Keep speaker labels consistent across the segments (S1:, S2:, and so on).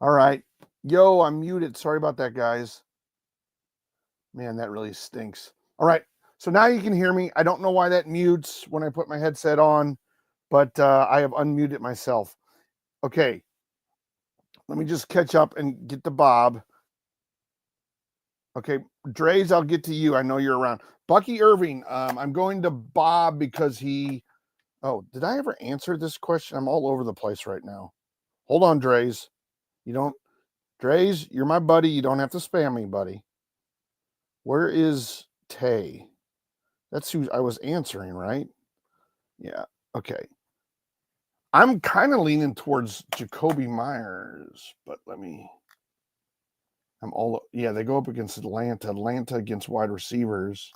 S1: All right. Yo, I'm muted. Sorry about that, guys. Man, that really stinks. All right. So now you can hear me. I don't know why that mutes when I put my headset on, but I have unmuted myself. Okay. Let me just catch up and get to Bob. Okay. Dre's, I'll get to you. I know you're around. Bucky Irving, I'm going to Bob because he. Oh, did I ever answer this question? I'm all over the place right now. Hold on, Dre's. You don't. Dre's, you're my buddy. You don't have to spam me, buddy. Where is Tay? That's who I was answering, right? Yeah. Okay. I'm kind of leaning towards Jacoby Myers, but let me. Yeah, they go up against Atlanta. Atlanta against wide receivers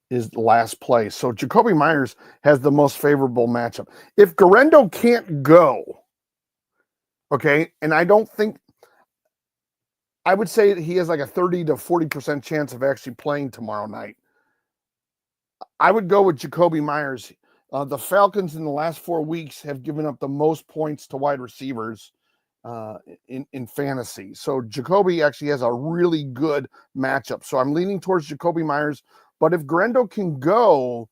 S1: is the last place. So Jacoby Myers has the most favorable matchup. If Garendo can't go, okay, and I don't think, I would say he has like a 30 to 40% chance of actually playing tomorrow night. I would go with Jacoby Myers. The Falcons in the last 4 weeks have given up the most points to wide receivers in fantasy. So Jacoby actually has a really good matchup. So I'm leaning towards Jacoby Myers. But if Grendo can go,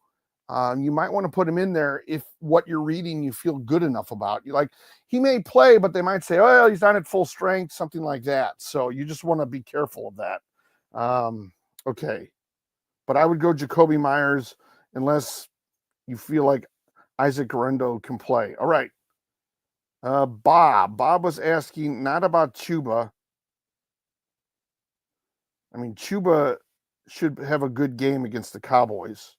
S1: you might want to put him in there if what you're reading you feel good enough about. You like he may play, but they might say, "Oh, he's not at full strength," something like that. So you just want to be careful of that. Okay, but I would go Jacoby Myers unless you feel like Isaac Garendo can play. All right. Bob was asking not about Chuba. I mean, Chuba should have a good game against the Cowboys.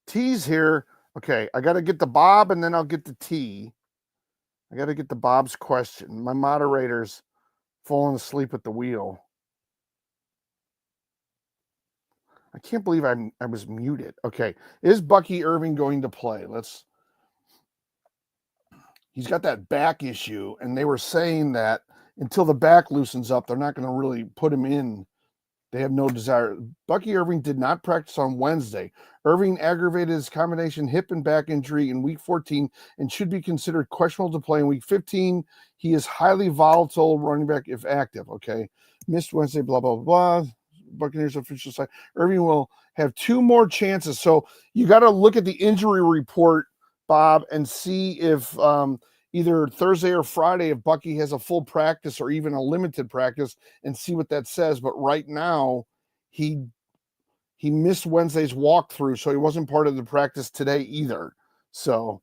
S1: T's here. Okay, I got to get the Bob and then I'll get the T. I got to get the Bob's question. My moderator's falling asleep at the wheel. I can't believe I was muted. Okay, is Bucky Irving going to play? He's got that back issue, and they were saying that until the back loosens up, they're not going to really put him in. They have no desire. Bucky Irving did not practice on Wednesday. Irving aggravated his combination hip and back injury in week 14 and should be considered questionable to play in week 15. He is highly volatile running back if active. Okay. Missed Wednesday, blah, blah, blah. Buccaneers official side. Irving will have 2 more chances. So you got to look at the injury report, Bob, and see if either Thursday or Friday, if Bucky has a full practice or even a limited practice, and see what that says. But right now, he missed Wednesday's walkthrough, so he wasn't part of the practice today either. So,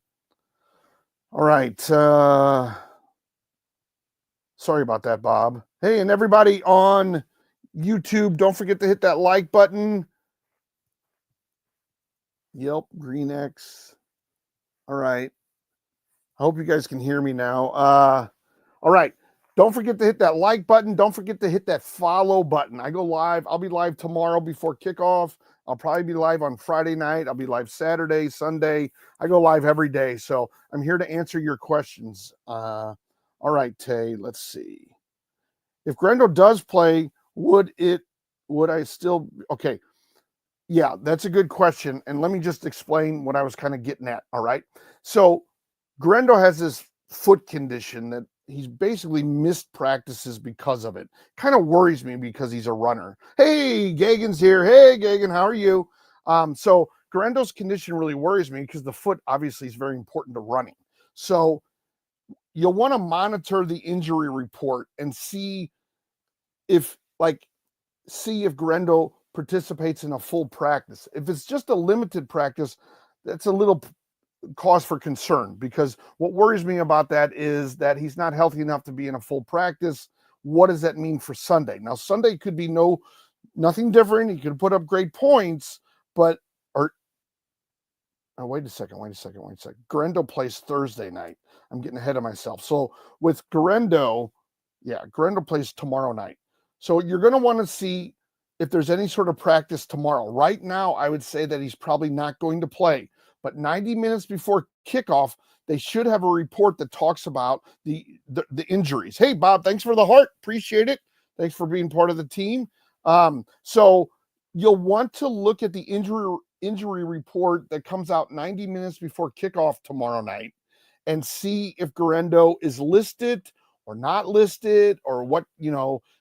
S1: all right. Sorry about that, Bob. Hey, and everybody on YouTube, don't forget to hit that like button. Yelp, Green X. All right. I hope you guys can hear me now. All right. Don't forget to hit that like button. Don't forget to hit that follow button. I go live. I'll be live tomorrow before kickoff. I'll probably be live on Friday night. I'll be live Saturday, Sunday. I go live every day. So I'm here to answer your questions. All right, Tay, let's see. If Grendo does play, would I still, okay. Yeah, that's a good question. And let me just explain what I was kind of getting at. All right. So Grendo has this foot condition that he's basically missed practices because of it. Kind of worries me because he's a runner. Hey, Gagan's here. Hey, Gagan, how are you? So Grendo's condition really worries me because the foot obviously is very important to running. So you'll want to monitor the injury report and see if Grendo participates in a full practice. If it's just a limited practice, that's a little cause for concern because what worries me about that is that he's not healthy enough to be in a full practice. What does that mean for Sunday? Now, Sunday could be nothing different. He could put up great points, but wait a second. Garendo plays Thursday night. I'm getting ahead of myself. So with Garendo, Garendo plays tomorrow night. So you're going to want to see if there's any sort of practice tomorrow. Right now, I would say that he's probably not going to play. But 90 minutes before kickoff, they should have a report that talks about the injuries. Hey, Bob, thanks for the heart. Appreciate it. Thanks for being part of the team. So you'll want to look at the injury report that comes out 90 minutes before kickoff tomorrow night and see if Guerrero is listed or not listed, or what,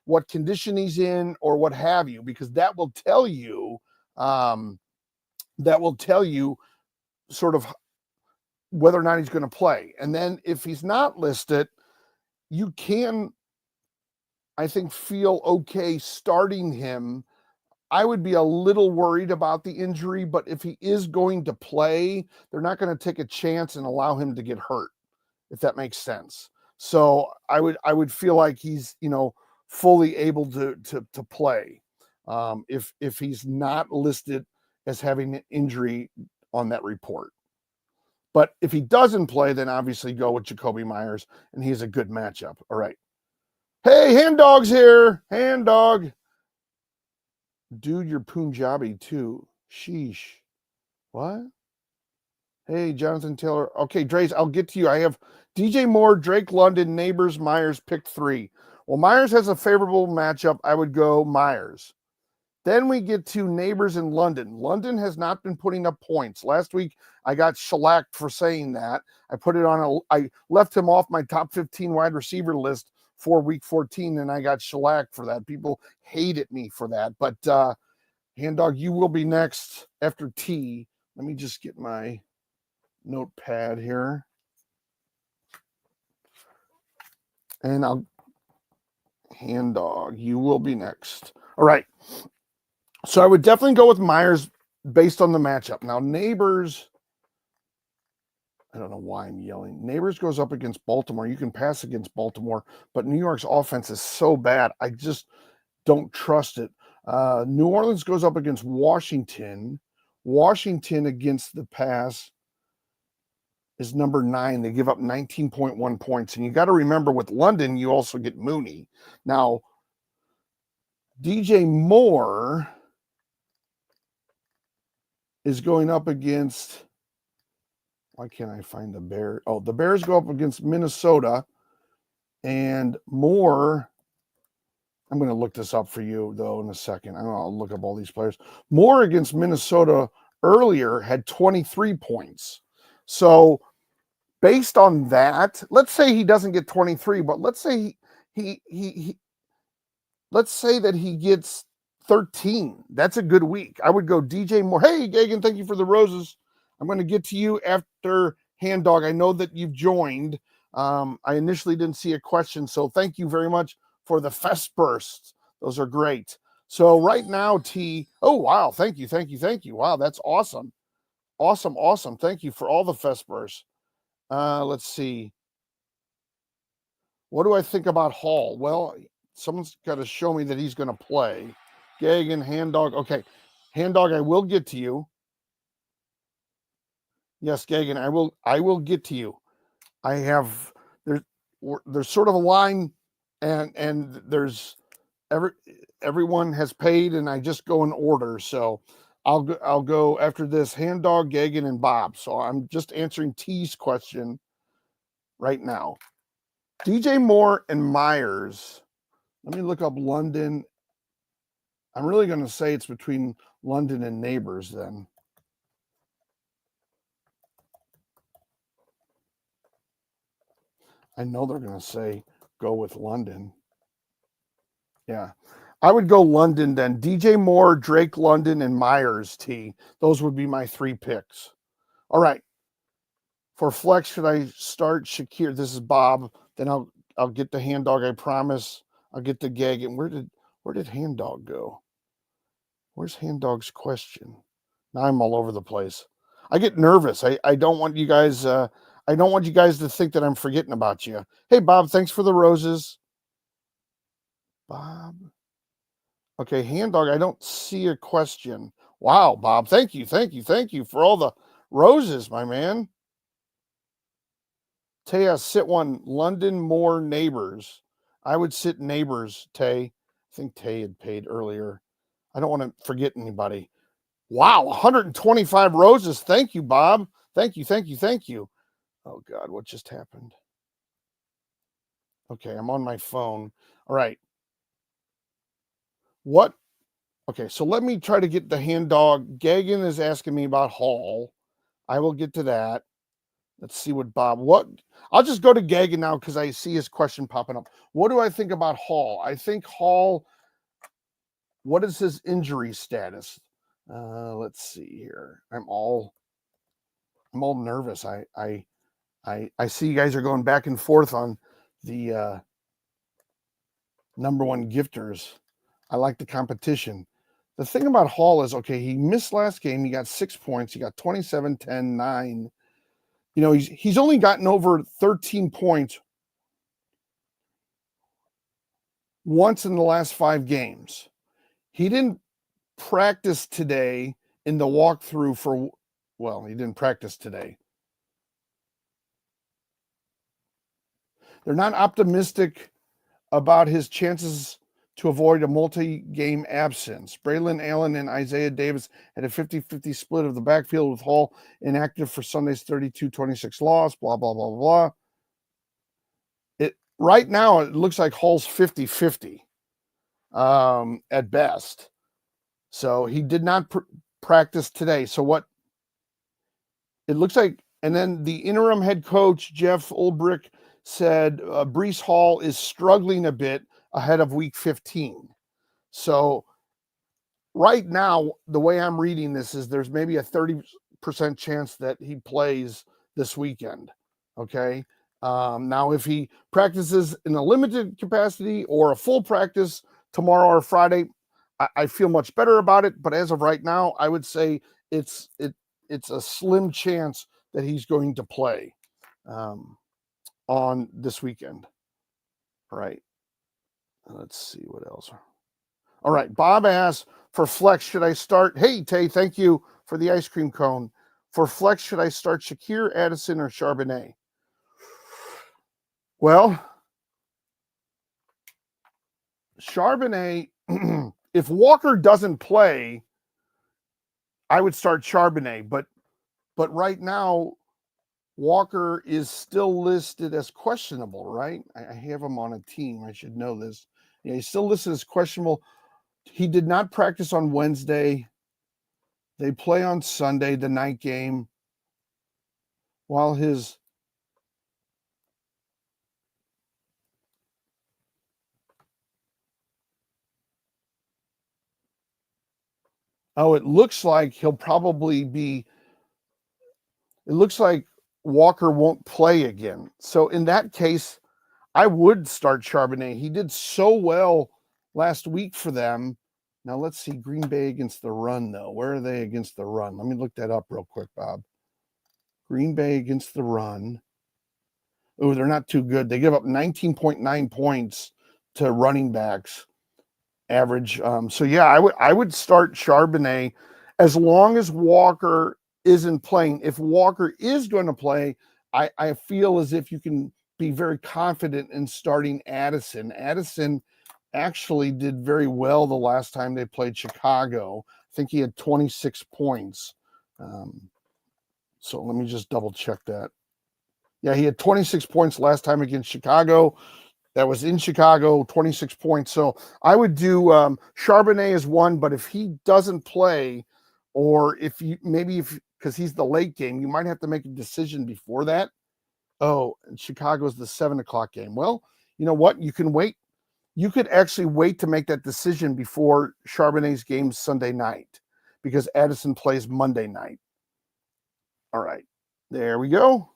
S1: what condition he's in, or what have you, because that will tell you, sort of whether or not he's going to play. And then if he's not listed, you can, I think, feel okay starting him. I would be a little worried about the injury, but if he is going to play, they're not going to take a chance and allow him to get hurt, if that makes sense. So I would feel like he's, fully able to play, if he's not listed as having an injury on that report. But if he doesn't play, then obviously go with Jakobi Meyers, and he's a good matchup. All right. Hey, Hand Dog's here. Hand Dog. Dude, you're Punjabi too. Sheesh. What? Hey, Jonathan Taylor. Okay, Drace, I'll get to you. I have DJ Moore, Drake London, Neighbors, Myers, pick 3. Well, Myers has a favorable matchup. I would go Myers. Then we get to Neighbors in London. London has not been putting up points. Last week, I got shellacked for saying that. I left him off my top 15 wide receiver list for week 14, and I got shellacked for that. People hated me for that. But, Hand Dog, you will be next after T. Let me just get my notepad here. And Hand Dog, you will be next. All right. So I would definitely go with Myers based on the matchup. Now, Neighbors, I don't know why I'm yelling. Neighbors goes up against Baltimore. You can pass against Baltimore, but New York's offense is so bad. I just don't trust it. New Orleans goes up against Washington. Washington against the pass is number 9. They give up 19.1 points. And you got to remember, with London, you also get Mooney. Now, DJ Moore is going up against, why can't I find the Bears? Oh, the Bears go up against Minnesota, and Moore, I'm going to look this up for you, though, in a second. I'll look up all these players. Moore against Minnesota earlier had 23 points. So based on that, let's say he doesn't get 23, but let's say let's say that he gets 13. That's a good week. I would go DJ Moore. Hey, Gagan, thank you for the roses. I'm going to get to you after Hand Dog. I know that you've joined. I initially didn't see a question, so thank you very much for the fest bursts. Those are great. So right now, T. Oh, wow. Thank you. Wow, that's awesome. Awesome. Thank you for all the fest bursts. Let's see. What do I think about Hall? Well, someone's got to show me that he's going to play. Gagan, Hand Dog. Okay. Hand Dog, I will get to you. Yes, Gagan, I will get to you. I have, there's sort of a line, and there's everyone has paid, and I just go in order. So I'll go after this. Hand Dog, Gagan, and Bob. So I'm just answering T's question right now. DJ Moore and Myers. Let me look up London. I'm really going to say it's between London and Neighbors then. I know they're going to say go with London. Yeah. I would go London then. DJ Moore, Drake London, and Myers, T. Those would be my 3 picks. All right. For flex, should I start Shakir? This is Bob. Then I'll get the Hand Dog, I promise. I'll get the gag. And where did Hand Dog go? Where's Hand Dog's question? Now I'm all over the place. I get nervous. I don't want you guys I don't want you guys to think that I'm forgetting about you. Hey, Bob, thanks for the roses. Bob. Okay, Hand Dog, I don't see a question. Wow, Bob, thank you for all the roses, my man. Tay, sit one. London, Moore, Neighbors. I would sit Neighbors, Tay. I think Tay had paid earlier. I don't want to forget anybody. Wow, 125 roses. Thank you, Bob. Thank you. Oh, God, what just happened? Okay, I'm on my phone. All right. What? Okay, so let me try to get the Hand Dog. Gagan is asking me about Hall. I will get to that. Let's see what I'll just go to Gagan now because I see his question popping up. What do I think about Hall? I think Hall, what is his injury status? Let's see here. I'm all nervous. I see you guys are going back and forth on the number one gifters. I like the competition. The thing about Hall is, okay, he missed last game. He got 6 points. He got 27, 10, 9. You know, he's only gotten over 13 points once in the last 5 games. He didn't practice today in the walkthrough he didn't practice today. They're not optimistic about his chances to avoid a multi-game absence. Braylon Allen and Isaiah Davis had a 50-50 split of the backfield with Hall inactive for Sunday's 32-26 loss, blah, blah, blah, blah. Right now, it looks like Hall's 50-50 at best. So he did not practice today. So what it looks like, and then the interim head coach, Jeff Ulbrich, said Breece Hall is struggling a bit ahead of week 15. So right now, the way I'm reading this is there's maybe a 30% chance that he plays this weekend. Okay. Now, if he practices in a limited capacity or a full practice tomorrow or Friday, I feel much better about it. But as of right now, I would say it's a slim chance that he's going to play on this weekend. All right. Let's see what else. All right. Bob asks, for flex, should I start? Hey, Tay, thank you for the ice cream cone. For flex, should I start Shakir, Addison, or Charbonnet? Well, Charbonnet, if Walker doesn't play, I would start Charbonnet. But right now, Walker is still listed as questionable, right? I have him on a team. I should know this. Yeah, he's still listed as questionable. He did not practice on Wednesday. They play on Sunday, the night game, while his it looks like he'll probably be, it looks like Walker won't play again. So in that case, I would start Charbonnet. He did so well last week for them. Now let's see Green Bay against the run, though. Where are they against the run? Let me look that up real quick, Bob. Green Bay against the run. Oh, they're not too good. They give up 19.9 points to running backs average. So yeah, I would start Charbonnet as long as Walker isn't playing. If Walker is going to play, I feel as if you can be very confident in starting Addison. Addison actually did very well the last time they played Chicago. I think he had 26 points. So let me just double check that. Yeah, he had 26 points last time against Chicago. That was in Chicago, 26 points. So I would do Charbonnet as one, but if he doesn't play, or if because he's the late game, you might have to make a decision before that. Oh, and Chicago's the 7:00 game. Well, you know what? You can wait. You could actually wait to make that decision before Charbonnet's game Sunday night, because Addison plays Monday night. All right, there we go.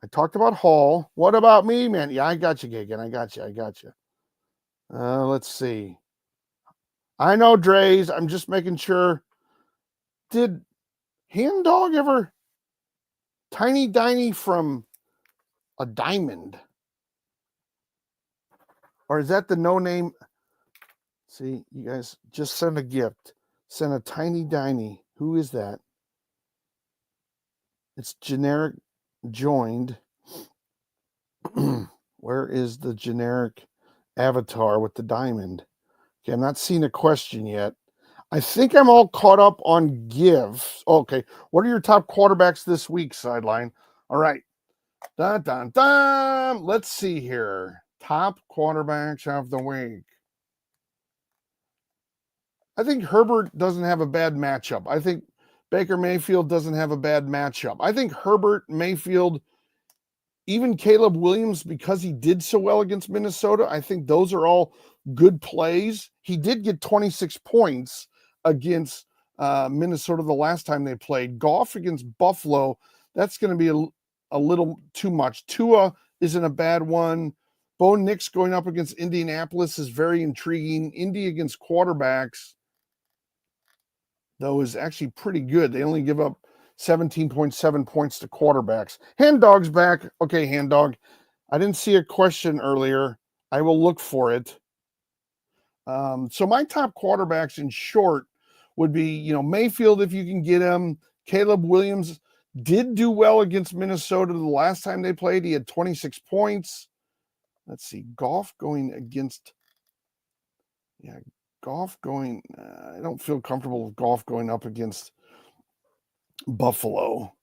S1: I talked about Hall. What about me, man? Yeah, I got you, Gagan. I got you. Let's see. I know, Dre's. I'm just making sure. Did Hand Dog ever Tiny Diny from a diamond? Or is that the no name? See, you guys just sent a gift. Send a Tiny Diny. Who is that? It's generic joined. Where is the generic avatar with the diamond? Okay, I'm not seeing a question yet. I think I'm all caught up on gifts. Okay, what are your top quarterbacks this week, Sideline? All right. Dun, dun, dun. Let's see here. Top quarterbacks of the week. I think Herbert doesn't have a bad matchup. I think Baker Mayfield doesn't have a bad matchup. I think Herbert, Mayfield, even Caleb Williams, because he did so well against Minnesota, I think those are all good plays. He did get 26 points against Minnesota the last time they played. Goff against Buffalo, that's going to be a little too much. Tua isn't a bad one. Bo Nix going up against Indianapolis is very intriguing. Indy against quarterbacks, though, is actually pretty good. They only give up 17.7 points to quarterbacks. Hand Dog's back. Okay, Hand Dog. I didn't see a question earlier. I will look for it. So my top quarterbacks in short would be, Mayfield if you can get him. Caleb Williams did do well against Minnesota the last time they played. He had 26 points. Let's see. Goff going against. Yeah, Goff going. I don't feel comfortable with Goff going up against Buffalo.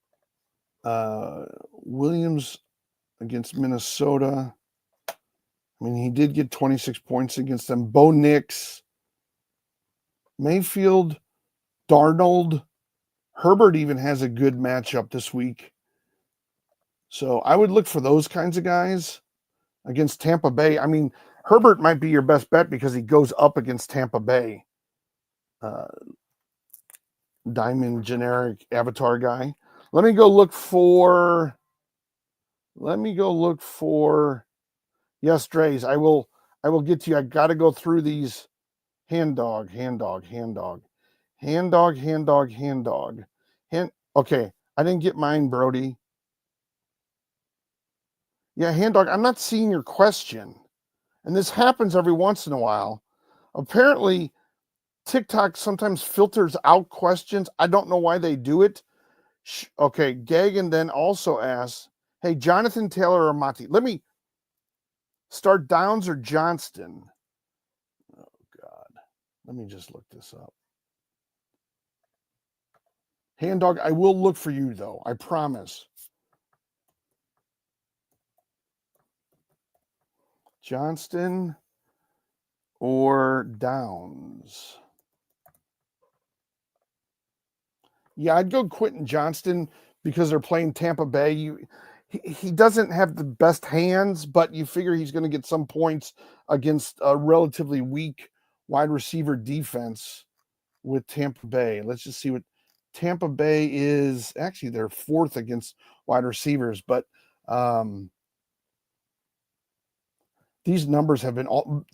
S1: Williams against Minnesota. I mean, he did get 26 points against them. Bo Nix, Mayfield, Darnold, Herbert even has a good matchup this week. So I would look for those kinds of guys against Tampa Bay. I mean, Herbert might be your best bet because he goes up against Tampa Bay. Diamond generic avatar guy. Let me go look for. Yes, Drays. I will get to you. I got to go through these. Hand dog. Okay, I didn't get mine, Brody. Yeah, Hand Dog, I'm not seeing your question. And this happens every once in a while. Apparently, TikTok sometimes filters out questions. I don't know why they do it. Okay, Gagan then also asks, hey, Jonathan Taylor or Monty? Let me start Downs or Johnston. Oh, God. Let me just look this up. Hand Dog, I will look for you, though. I promise. Johnston or Downs? Yeah, I'd go Quentin Johnston because they're playing Tampa Bay. He doesn't have the best hands, but you figure he's going to get some points against a relatively weak wide receiver defense with Tampa Bay. Let's just see what Tampa Bay is. Actually, they're fourth against wide receivers, but these numbers have been all,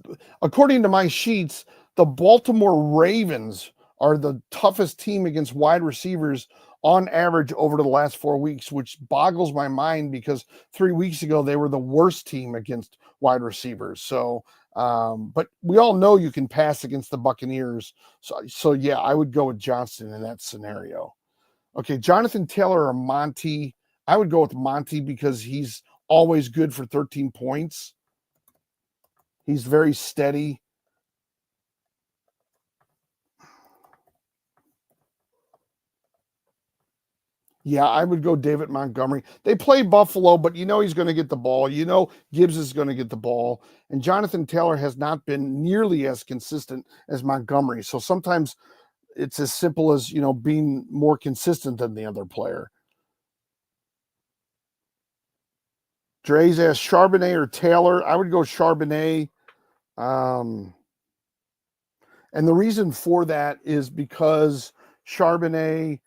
S1: according to my sheets, the Baltimore Ravens are the toughest team against wide receivers on average over the last 4 weeks, which boggles my mind because 3 weeks ago they were the worst team against wide receivers. So, but we all know you can pass against the Buccaneers. So yeah, I would go with Johnston in that scenario. Okay, Jonathan Taylor or Monty? I would go with Monty because he's always good for 13 points. He's very steady. Yeah, I would go David Montgomery. They play Buffalo, but he's going to get the ball. Gibbs is going to get the ball. And Jonathan Taylor has not been nearly as consistent as Montgomery. So sometimes it's as simple as, being more consistent than the other player. Dre's asked Charbonnet or Taylor. I would go Charbonnet. And the reason for that is because Charbonnet,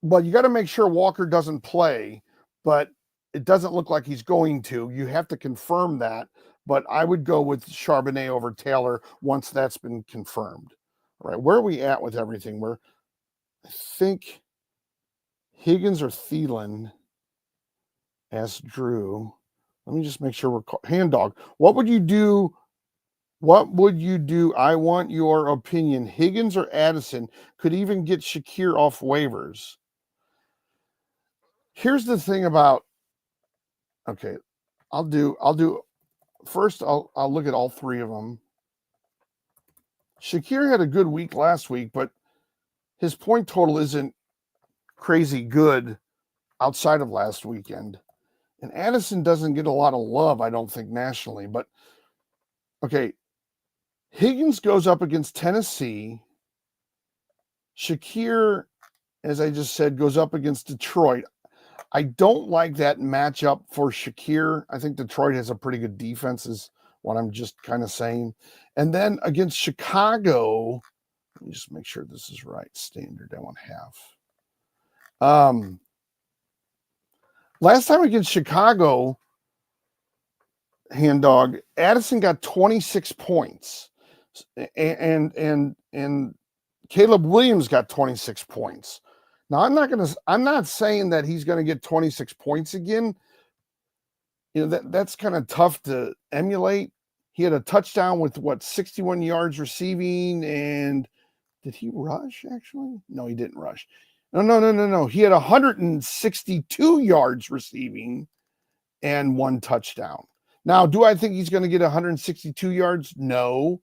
S1: well, you got to make sure Walker doesn't play, but it doesn't look like he's going to. You have to confirm that, but I would go with Charbonnet over Taylor once that's been confirmed. All right, where are we at with everything? I think Higgins or Thielen, asked Drew. Let me just make sure Hand Dog. What would you do? I want your opinion. Higgins or Addison could even get Shakir off waivers. Here's the thing about, okay, I'll do first, I'll look at all three of them. Shakir had a good week last week, but his point total isn't crazy good outside of last weekend. And Addison doesn't get a lot of love, I don't think, nationally. But, okay, Higgins goes up against Tennessee. Shakir as I just said, goes up against Detroit. I don't like that matchup for Shakir. I think Detroit has a pretty good defense, is what I'm just kind of saying. And then against Chicago, let me just make sure this is right. Standard, I want half. Last time against Chicago, Hand Dog, Addison got 26 points. And Caleb Williams got 26 points. Now I'm not saying that he's going to get 26 points again. You know, that's kind of tough to emulate. He had a touchdown with 61 yards receiving, and did he rush actually? No, he didn't rush. No. He had 162 yards receiving and 1 touchdown. Now, do I think he's going to get 162 yards? No.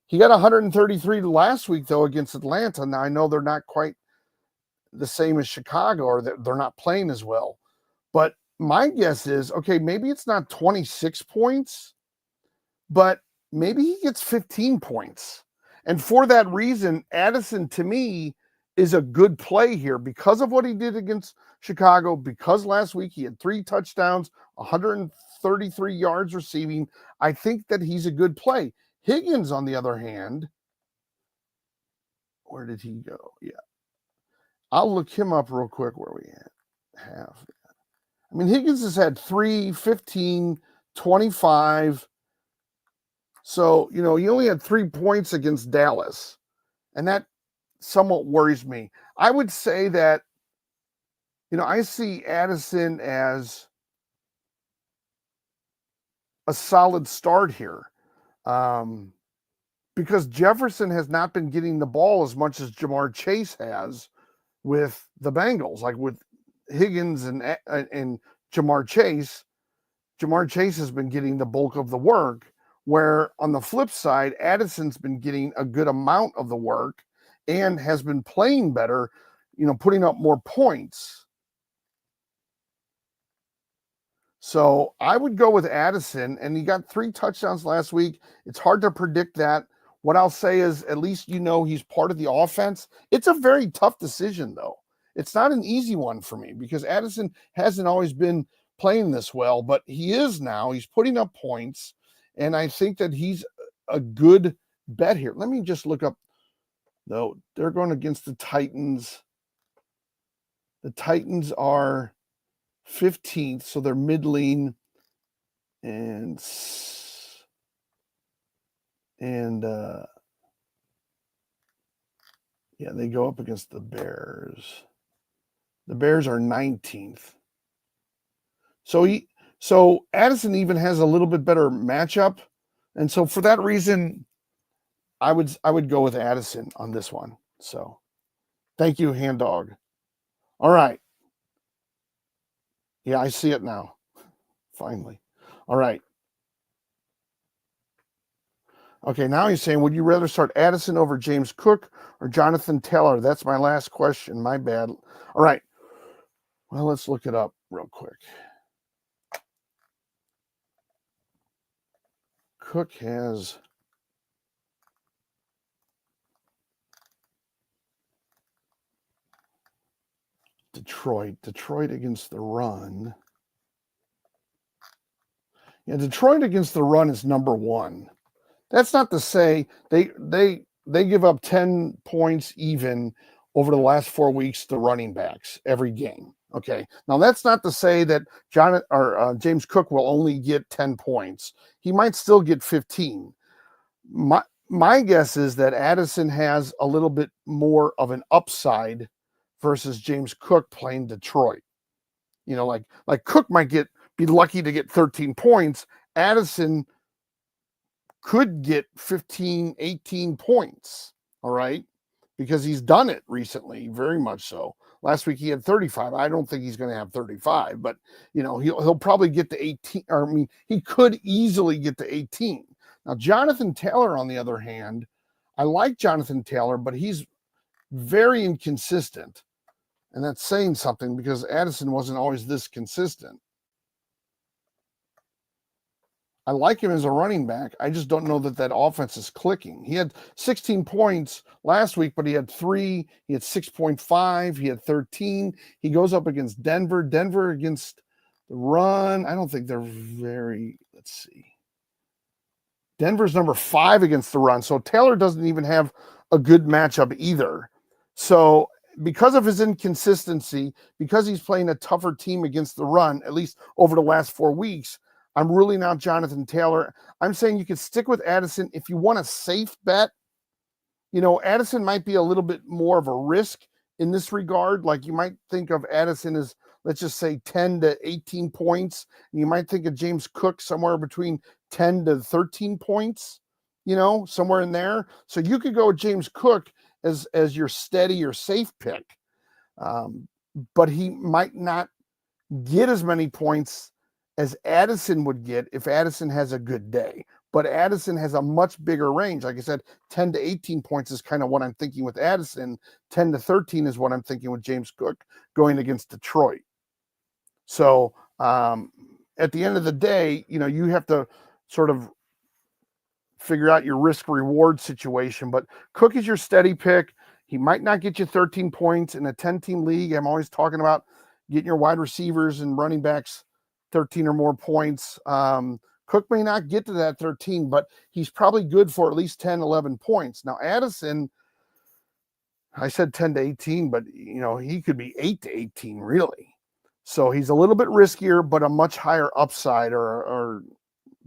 S1: He got 133 last week, though, against Atlanta. Now, I know they're not quite the same as Chicago, or they're not playing as well. But my guess is, okay, maybe it's not 26 points, but maybe he gets 15 points. And for that reason, Addison, to me, is a good play here because of what he did against Chicago, because last week he had 3 touchdowns, 133 yards receiving. I think that he's a good play. Higgins, on the other hand, where did he go? Yeah. I'll look him up real quick where we have. I mean, Higgins has had 3, 15, 25. So, you know, he only had 3 points against Dallas. And that somewhat worries me. I would say that, you know, I see Addison as a solid start here. Because Jefferson has not been getting the ball as much as Jamar Chase has with the Bengals, like with Higgins and Jamar Chase. Jamar Chase has been getting the bulk of the work, where on the flip side, Addison's been getting a good amount of the work and has been playing better, you know, putting up more points. So I would go with Addison, and he got 3 touchdowns last week. It's hard to predict that. What I'll say is, at least you know he's part of the offense. It's a very tough decision, though. It's not an easy one for me because Addison hasn't always been playing this well, but he is now. He's putting up points, and I think that he's a good bet here. Let me just look up, though. They're going against the Titans. The Titans are 15th, so they're middling, and yeah, they go up against the Bears. The Bears are 19th. So Addison even has a little bit better matchup, and so for that reason, I would go with Addison on this one. So, thank you, Hand Dog. All right. Yeah, I see it now. Finally. All right. Okay, now he's saying, would you rather start Addison over James Cook or Jonathan Taylor? That's my last question. My bad. All right. Well, let's look it up real quick. Cook has Detroit against the run. Yeah, Detroit against the run is number 1. That's not to say they give up 10 points even over the last 4 weeks to running backs every game. Okay. Now that's not to say that James Cook will only get 10 points. He might still get 15. My guess is that Addison has a little bit more of an upside versus James Cook playing Detroit. You know, like Cook might be lucky to get 13 points. Addison could get 15, 18 points, all right? Because he's done it recently, very much so. Last week he had 35. I don't think he's going to have 35, but you know, he'll probably get to 18, or I mean, he could easily get to 18. Now, Jonathan Taylor, on the other hand, I like Jonathan Taylor, but he's very inconsistent. And that's saying something because Addison wasn't always this consistent. I like him as a running back. I just don't know that that offense is clicking. He had 16 points last week, but he had 3. He had 6.5. He had 13. He goes up against Denver. Denver against the run. I don't think they're very, let's see. Denver's number 5 against the run. So Taylor doesn't even have a good matchup either. So because of his inconsistency, because he's playing a tougher team against the run, at least over the last 4 weeks, I'm ruling out Jonathan Taylor. I'm saying you could stick with Addison if you want a safe bet. You know, Addison might be a little bit more of a risk in this regard. Like you might think of Addison as, let's just say 10 to 18 points. And you might think of James Cook somewhere between 10 to 13 points, you know, somewhere in there. So you could go with James Cook as your steady or safe pick. But he might not get as many points as Addison would get if Addison has a good day. But Addison has a much bigger range. Like I said, 10 to 18 points is kind of what I'm thinking with Addison. 10 to 13 is what I'm thinking with James Cook going against Detroit. So at the end of the day, you know, you have to sort of figure out your risk reward situation. But Cook is your steady pick. He might not get you 13 points in a 10-team league. I'm always talking about getting your wide receivers and running backs 13 or more points. Cook may not get to that 13, but he's probably good for at least 10, 11 points. Now, Addison, I said 10 to 18, but, you know, he could be 8 to 18, really. So he's a little bit riskier, but a much higher upside or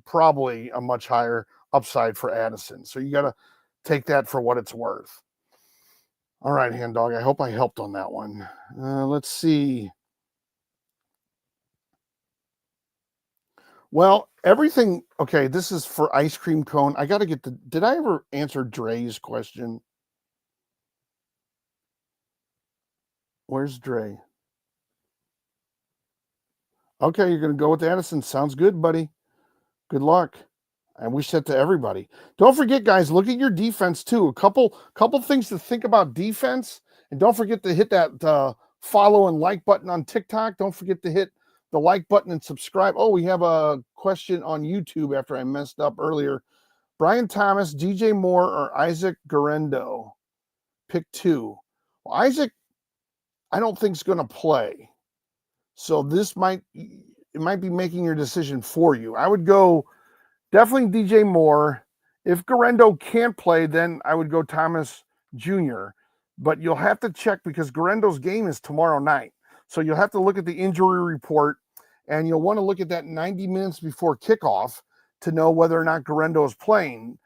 S1: probably a much higher upside for Addison. So you got to take that for what it's worth. All right, Hand Dog, I hope I helped on that one. Let's see. Well, everything, okay, this is for Ice Cream Cone. I got to get did I ever answer Dre's question? Where's Dre? Okay, you're going to go with Addison. Sounds good, buddy. Good luck. I wish that to everybody. Don't forget, guys, look at your defense too. A couple things to think about defense. And don't forget to hit that follow and like button on TikTok. Don't forget to hit the like button and subscribe. Oh, we have a question on YouTube after I messed up earlier. Brian Thomas, DJ Moore, or Isaac Guerendo? Pick 2. Well, Isaac, I don't think is going to play. So this might be making your decision for you. I would go definitely DJ Moore. If Guerendo can't play, then I would go Thomas Jr. But you'll have to check because Guerendo's game is tomorrow night. So you'll have to look at the injury report and you'll want to look at that 90 minutes before kickoff to know whether or not Guerendo is playing.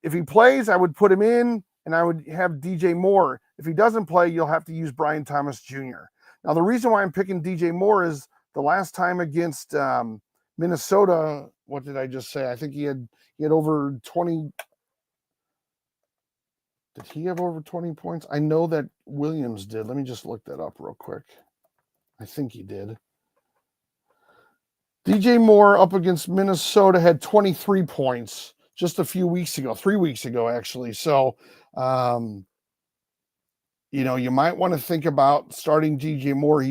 S1: If he plays, I would put him in and I would have DJ Moore. If he doesn't play, you'll have to use Brian Thomas Jr. Now, the reason why I'm picking DJ Moore is the last time against Minnesota, what did I just say? I think he had over 20. Did he have over 20 points? I know that Williams did. Let me just look that up real quick. I think he did. DJ Moore up against Minnesota had 23 points just a few weeks ago, 3 weeks ago, actually. So, you know, you might want to think about starting DJ Moore.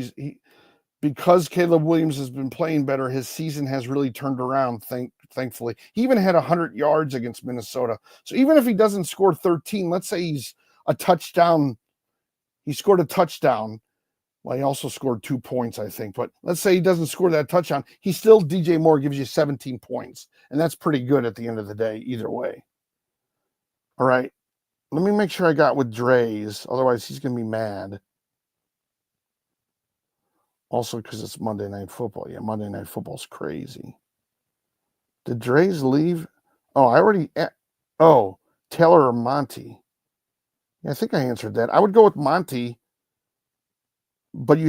S1: Because Caleb Williams has been playing better, his season has really turned around, thankfully. He even had 100 yards against Minnesota. So even if he doesn't score 13, let's say he's a touchdown. He scored a touchdown. Well, he also scored 2 points, I think. But let's say he doesn't score that touchdown. He still, DJ Moore gives you 17 points. And that's pretty good at the end of the day, either way. All right. Let me make sure I got with Dre's. Otherwise, he's going to be mad. Also, because it's Monday Night Football. Yeah, Monday Night Football's crazy. Did Dre's leave? Oh, I already... Oh, Taylor or Monty? Yeah, I think I answered that. I would go with Monty. But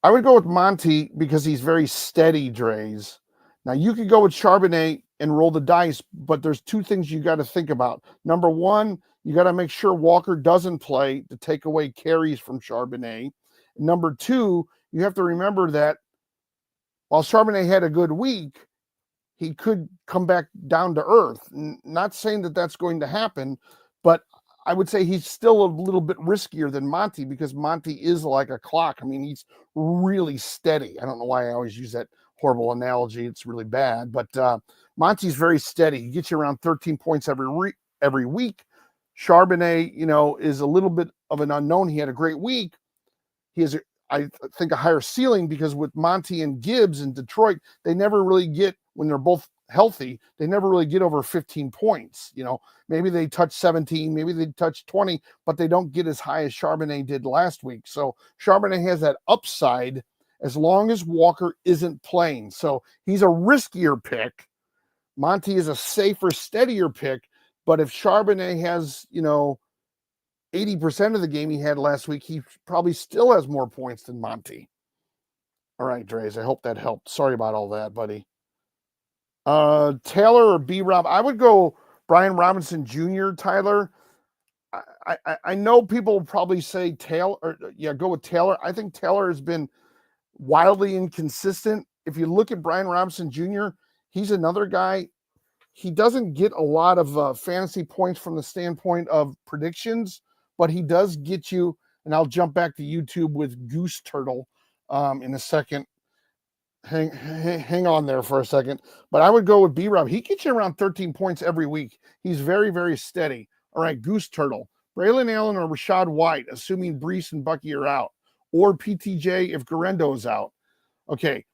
S1: I would go with Monty because he's very steady, Dre's. Now, you could go with Charbonnet and roll the dice, but there's 2 things you got to think about. Number 1, you got to make sure Walker doesn't play to take away carries from Charbonnet. Number 2, you have to remember that while Charbonnet had a good week, he could come back down to earth. Not saying that that's going to happen, but I would say he's still a little bit riskier than Monty because Monty is like a clock. I mean, he's really steady. I don't know why I always use that horrible analogy. It's really bad. But Monty's very steady. He gets you around 13 points every week. Charbonnet, is a little bit of an unknown. He had a great week. He has, I think, a higher ceiling because with Monty and Gibbs in Detroit, they never really get, when they're both healthy, they never really get over 15 points. Maybe they touch 17, maybe they touch 20, but they don't get as high as Charbonnet did last week. So Charbonnet has that upside as long as Walker isn't playing. So he's a riskier pick. Monty is a safer, steadier pick. But if Charbonnet has, 80% of the game he had last week, he probably still has more points than Monty. All right, Dre's, I hope that helped. Sorry about all that, buddy. Taylor or B-Rob? I would go Brian Robinson Jr., Tyler. I know people will probably say Taylor, go with Taylor. I think Taylor has been wildly inconsistent. If you look at Brian Robinson Jr., he's another guy. He doesn't get a lot of fantasy points from the standpoint of predictions, but he does get you, and I'll jump back to YouTube with Goose Turtle in a second. Hang on there for a second. But I would go with B-Rob. He gets you around 13 points every week. He's very, very steady. All right, Goose Turtle. Braylon Allen or Rachaad White, assuming Breece and Bucky are out. Or PTJ if Guerendo is out. Okay,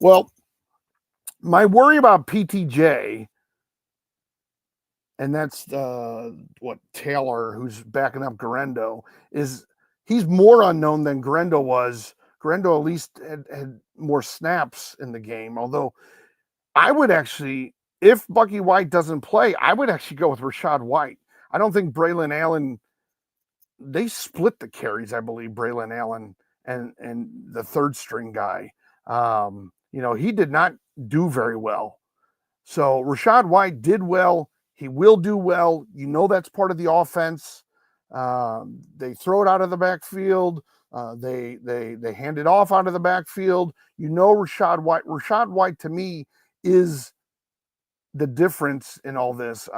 S1: well, my worry about PTJ, and that's Taylor, who's backing up Guerendo, is he's more unknown than Guerendo was. Guerendo at least had more snaps in the game. Although I would actually, if Bucky White doesn't play, I would actually go with Rachaad White. I don't think Braylon Allen, they split the carries, I believe, Braylon Allen and the third string guy. He did not do very well. So Rachaad White did well. He will do well. That's part of the offense. They throw it out of the backfield. They hand it off out of the backfield. Rachaad White. Rachaad White to me is the difference in all this.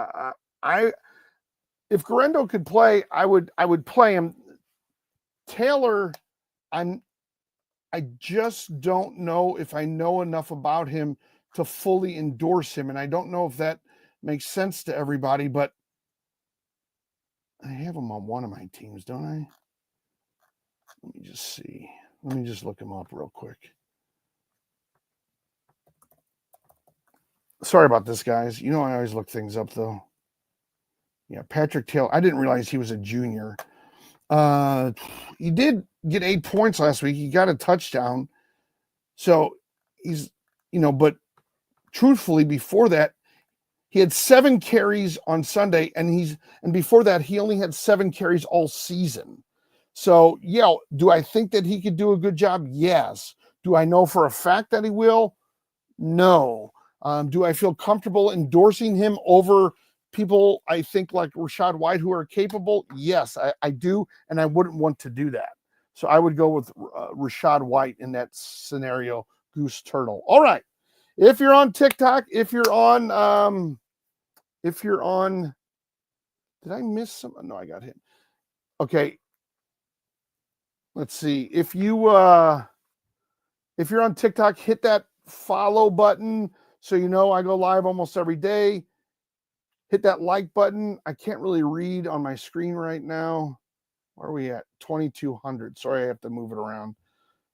S1: If Guerendo could play, I would play him. Taylor, I just don't know if I know enough about him to fully endorse him, and I don't know if that makes sense to everybody, but I have him on one of my teams, don't I? Let me just see. Let me just look him up real quick. Sorry about this, guys. I always look things up, though. Yeah, Patrick Taylor. I didn't realize he was a junior. He did get 8 points last week. He got a touchdown. So he's, but truthfully, before that, he had 7 carries on Sunday, and before that, he only had 7 carries all season. So, do I think that he could do a good job? Yes. Do I know for a fact that he will? No. Do I feel comfortable endorsing him over people I think like Rachaad White who are capable? Yes, I do, and I wouldn't want to do that. So I would go with Rachaad White in that scenario, Goose Turtle. All right. If you're on TikTok, if you're on, did I miss some? No, I got hit. Okay. Let's see. If you're on TikTok, hit that follow button so I go live almost every day. Hit that like button. I can't really read on my screen right now. Where are we at? 2,200. Sorry, I have to move it around.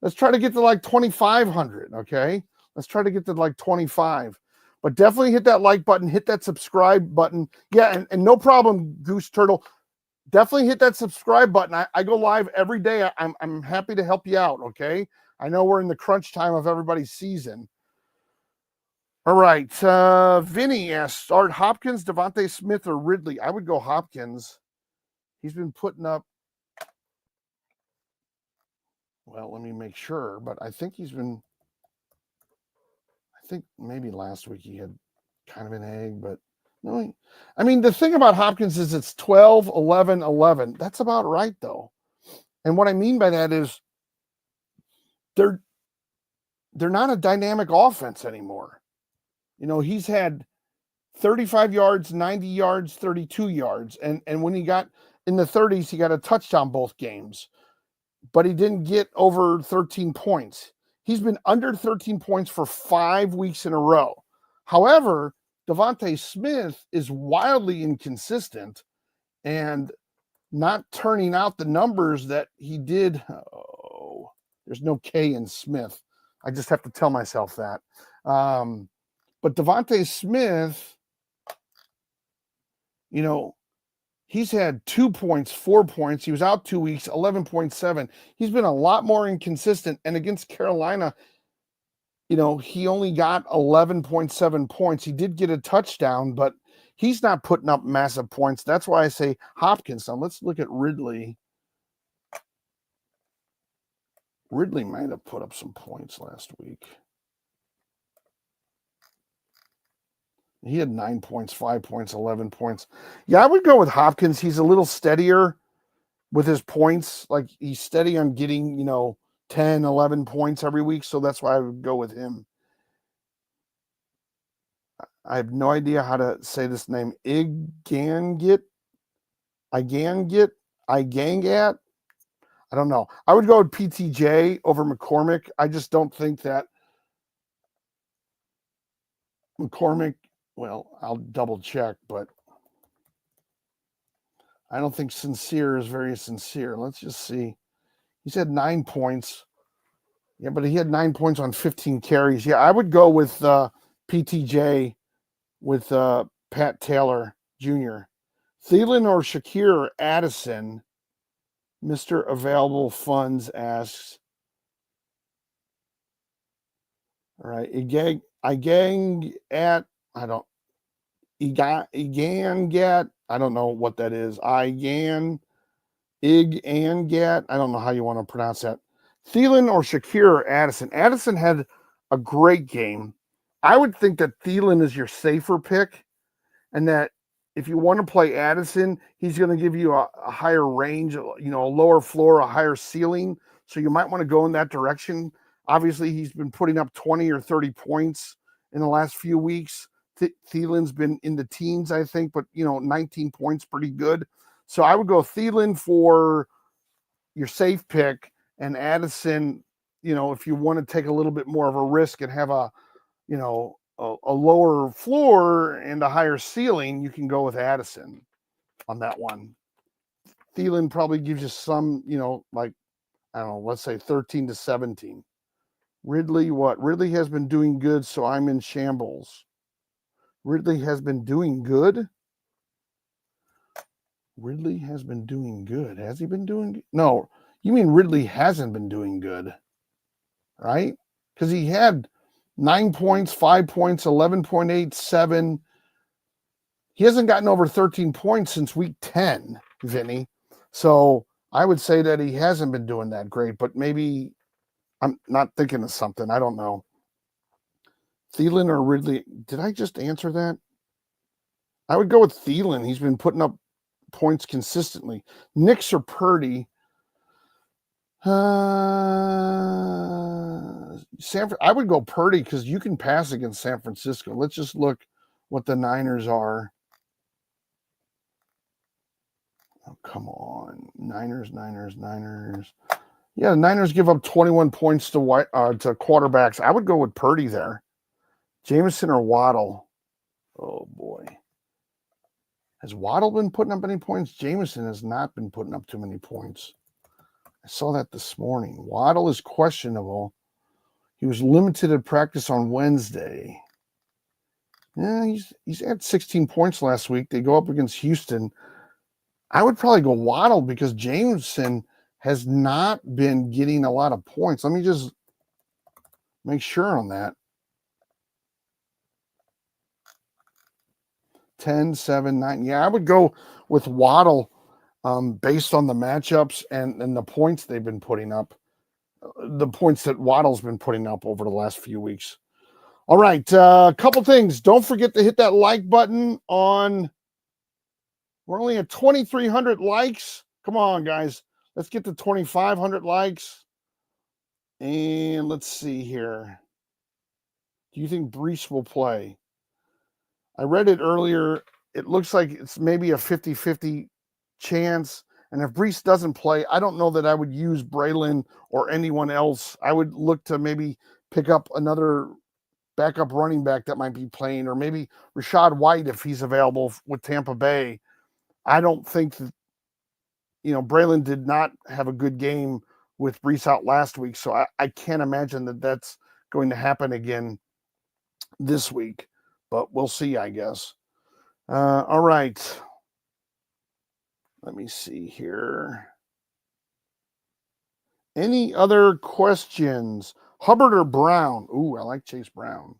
S1: Let's try to get to like 2,500, okay? Let's try to get to like 25. But definitely hit that like button. Hit that subscribe button. Yeah, and no problem, Goose Turtle. Definitely hit that subscribe button. I go live every day. I'm happy to help you out, okay? I know we're in the crunch time of everybody's season. All right. Vinny asked, start Hopkins, Devontae Smith, or Ridley. I would go Hopkins. He's been putting up, well, let me make sure, but I think maybe last week he had kind of an egg, but no. I mean, the thing about Hopkins is it's 12, 11, 11. That's about right, though. And what I mean by that is they're not a dynamic offense anymore. He's had 35 yards, 90 yards, 32 yards. And when he got in the 30s, he got a touchdown both games. But he didn't get over 13 points. He's been under 13 points for 5 weeks in a row. However, Devontae Smith is wildly inconsistent and not turning out the numbers that he did. Oh, there's no K in Smith. I just have to tell myself that. But Devontae Smith, you know, he's had 2 points, 4 points. He was out 2 weeks, 11.7. He's been a lot more inconsistent. And against Carolina, you know, he only got 11.7 points. He did get a touchdown, but he's not putting up massive points. That's why I say Hopkins. Now let's look at Ridley. Ridley might have put up some points last week. He had 9 points, 5 points, 11 points. Yeah, I would go with Hopkins. He's a little steadier with his points. Like he's steady on getting, you know, 10, 11 points every week. So that's why I would go with him. I have no idea how to say this name. Igangat. I don't know. I would go with PTJ over McCormick. I just don't think that McCormick, well, I'll double check, but I don't think Sincere is very sincere. Let's just see. He's had 9 points. Yeah, but he had 9 points on 15 carries. Yeah, I would go with PTJ with Pat Taylor Jr. Thielen or Shakir Addison, Mr. Available Funds asks. All right, Igangat, I don't know what that is. Igangat, I don't know how you want to pronounce that. Thielen or Shakir Addison. Addison had a great game. I would think that Thielen is your safer pick, and that if you want to play Addison, he's going to give you a higher range, you know, a lower floor, a higher ceiling. So you might want to go in that direction. Obviously, he's been putting up 20 or 30 points in the last few weeks. Thielen's been in the teens, I think, but, you know, 19 points, pretty good. So I would go Thielen for your safe pick, and Addison, you know, if you want to take a little bit more of a risk and have a, you know, a lower floor and a higher ceiling, you can go with Addison on that one. Thielen probably gives you some, you know, like, I don't know, let's say 13 to 17. Ridley, what? Ridley has been doing good, so I'm in shambles. Ridley has been doing good? Ridley has been doing good. Has he been doing good? No, you mean Ridley hasn't been doing good, right? Because he had 9 points, 5 points, 11.8, 7. He hasn't gotten over 13 points since week 10, Vinny. So I would say that he hasn't been doing that great, but maybe I'm not thinking of something. I don't know. Thielen or Ridley? Did I just answer that? I would go with Thielen. He's been putting up points consistently. Nix or Purdy? I would go Purdy because you can pass against San Francisco. Let's just look what the Niners are. Oh, come on. Niners. Yeah, the Niners give up 21 points to quarterbacks. I would go with Purdy there. Jameson or Waddle? Oh, boy. Has Waddle been putting up any points? Jameson has not been putting up too many points. I saw that this morning. Waddle is questionable. He was limited at practice on Wednesday. Yeah, he's had 16 points last week. They go up against Houston. I would probably go Waddle because Jameson has not been getting a lot of points. Let me just make sure on that. 10, 7, 9. Yeah, I would go with Waddle based on the matchups and the points they've been putting up. The points that Waddle's been putting up over the last few weeks. All right, a couple things. Don't forget to hit that like button on. We're only at 2,300 likes. Come on, guys. Let's get to 2,500 likes. And let's see here. Do you think Breece will play? I read it earlier. It looks like it's maybe a 50-50 chance. And if Brees doesn't play, I don't know that I would use Braylon or anyone else. I would look to maybe pick up another backup running back that might be playing, or maybe Rachaad White if he's available with Tampa Bay. I don't think that, Braylon did not have a good game with Brees out last week, so I can't imagine that that's going to happen again this week, but we'll see, I guess. All right. Let me see here. Any other questions? Hubbard or Brown? Ooh, I like Chase Brown.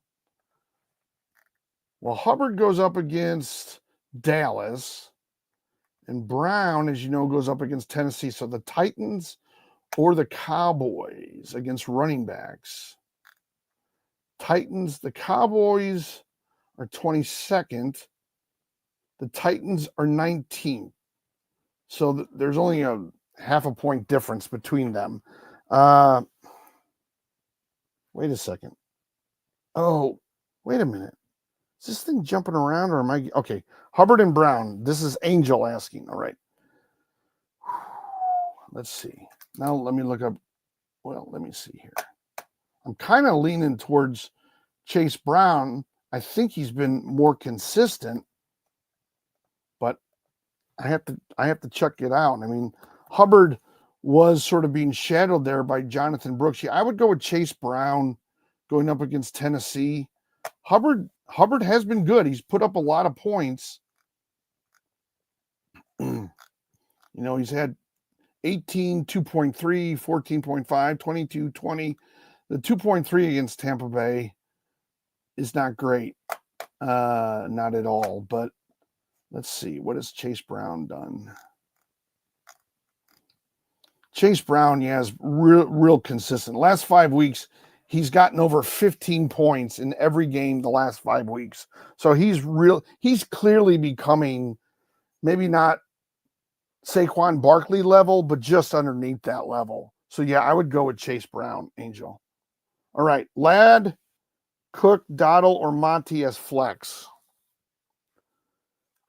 S1: Well, Hubbard goes up against Dallas, and Brown, as you know, goes up against Tennessee. So the Titans or the Cowboys against running backs. The Cowboys are 22nd. The Titans are 19th. So there's only a half a point difference between them. Wait a second. Oh, wait a minute. Is this thing jumping around, or am I? Okay, Hubbard and Brown. This is Angel asking. All right. Let's see. Now let me look up. Well, let me see here. I'm kind of leaning towards Chase Brown. I think he's been more consistent, but I have to check it out. I mean, Hubbard was sort of being shadowed there by Jonathan Brooks. Yeah, I would go with Chase Brown going up against Tennessee. Hubbard has been good. He's put up a lot of points. He's had 18, 2.3, 14.5, 22, 20. The 2.3 against Tampa Bay is not great. Not at all. But let's see. What has Chase Brown done? Chase Brown, is real consistent. Last 5 weeks, he's gotten over 15 points in every game the last 5 weeks. So he's clearly becoming maybe not Saquon Barkley level, but just underneath that level. So yeah, I would go with Chase Brown, Angel. All right, Ladd, Cook, Dottle, or Monty as flex.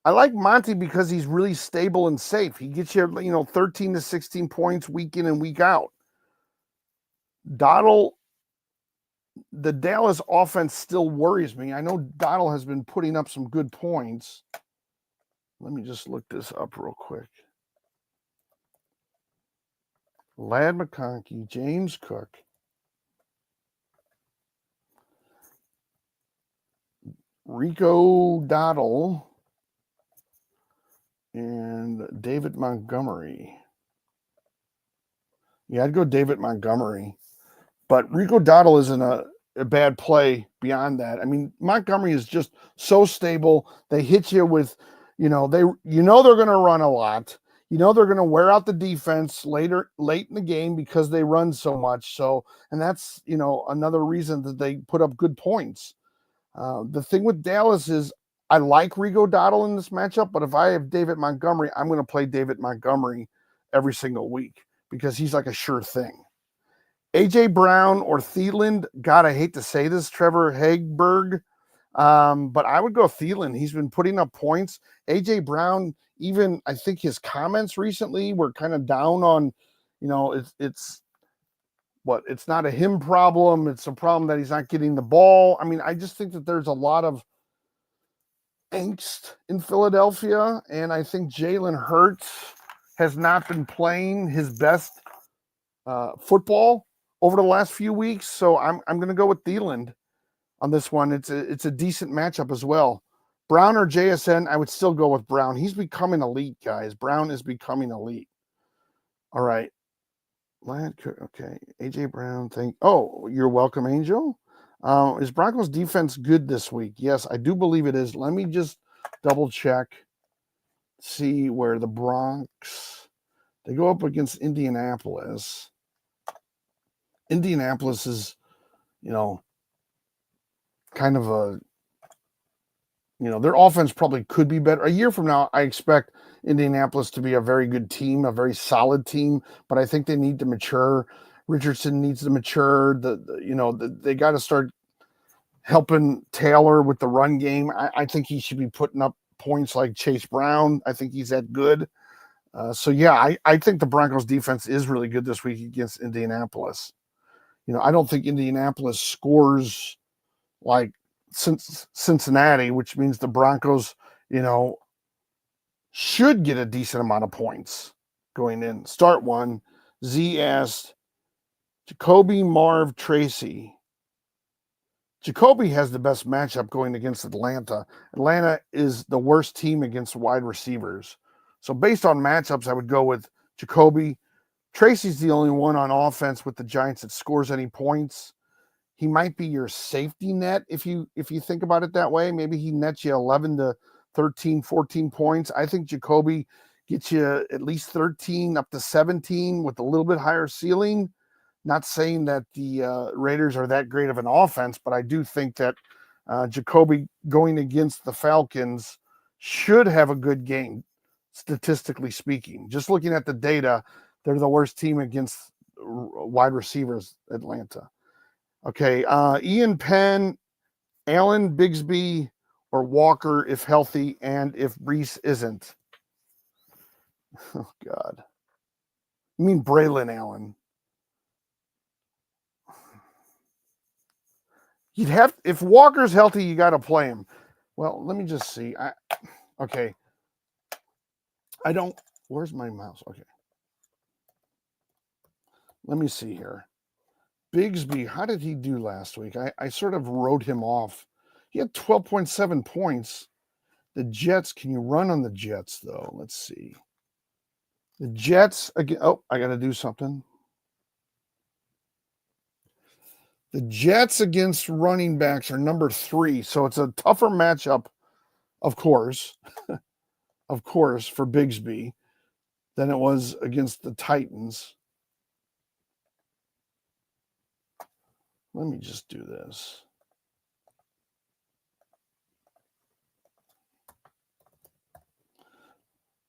S1: I like Monty because he's really stable and safe. He gets you, 13 to 16 points week in and week out. Dottle, the Dallas offense still worries me. I know Dottle has been putting up some good points. Let me just look this up real quick. Ladd McConkey, James Cook, Rico Dottle, and David Montgomery. Yeah, I'd go David Montgomery. But Rico Dottle isn't a bad play beyond that. I mean, Montgomery is just so stable. They hit you with, they're going to run a lot. They're going to wear out the defense late in the game because they run so much. So, and that's, another reason that they put up good points. The thing with Dallas is I like Rico Dottle in this matchup, but if I have David Montgomery, I'm going to play David Montgomery every single week because he's like a sure thing. AJ Brown or Thielen, God, I hate to say this, Trevor Hagberg, but I would go Thielen. He's been putting up points. AJ Brown, even I think his comments recently were kind of down on, it's not a him problem. It's a problem that he's not getting the ball. I mean, I just think that there's a lot of angst in Philadelphia, and I think Jalen Hurts has not been playing his best football over the last few weeks. So I'm going to go with Thielen on this one. It's a decent matchup as well. Brown or JSN, I would still go with Brown. He's becoming elite, guys. Brown is becoming elite. All right. Okay. AJ Brown, you're welcome, Angel. Is Broncos defense good this week? Yes, I do believe it is. Let me just double check, see where the Bronx, they go up against Indianapolis. Indianapolis is, kind of a, their offense probably could be better. A year from now, I expect Indianapolis to be a very good team, a very solid team, but I think they need to mature. Richardson needs to mature. They got to start helping Taylor with the run game. I think he should be putting up points like Chase Brown. I think he's that good. So yeah, I think the Broncos defense is really good this week against Indianapolis. I don't think Indianapolis scores like Cincinnati, which means the Broncos, should get a decent amount of points going in. Start one. Z asked Jacoby, Marv, Tracy. Jacoby has the best matchup going against Atlanta. Atlanta is the worst team against wide receivers. So based on matchups, I would go with Jacoby. Tracy's the only one on offense with the Giants that scores any points. He might be your safety net if you think about it that way. Maybe he nets you 11 to 13, 14 points. I think Jacoby gets you at least 13 up to 17 with a little bit higher ceiling. Not saying that the Raiders are that great of an offense, but I do think that Jacoby going against the Falcons should have a good game, statistically speaking. Just looking at the data, they're the worst team against wide receivers, Atlanta. Okay, Ian Penn, Allen, Bigsby, or Walker if healthy, and if Brees isn't. Oh, God. You mean Braylon Allen. If Walker's healthy, you got to play him. Well, let me just see. Okay. Where's my mouse? Okay. Let me see here. Bigsby, how did he do last week? I sort of wrote him off. He had 12.7 points. The Jets, can you run on the Jets, though? Let's see. The Jets, again, I got to do something. The Jets against running backs are number 3, so it's a tougher matchup, of course, for Bigsby than it was against the Titans. Let me just do this.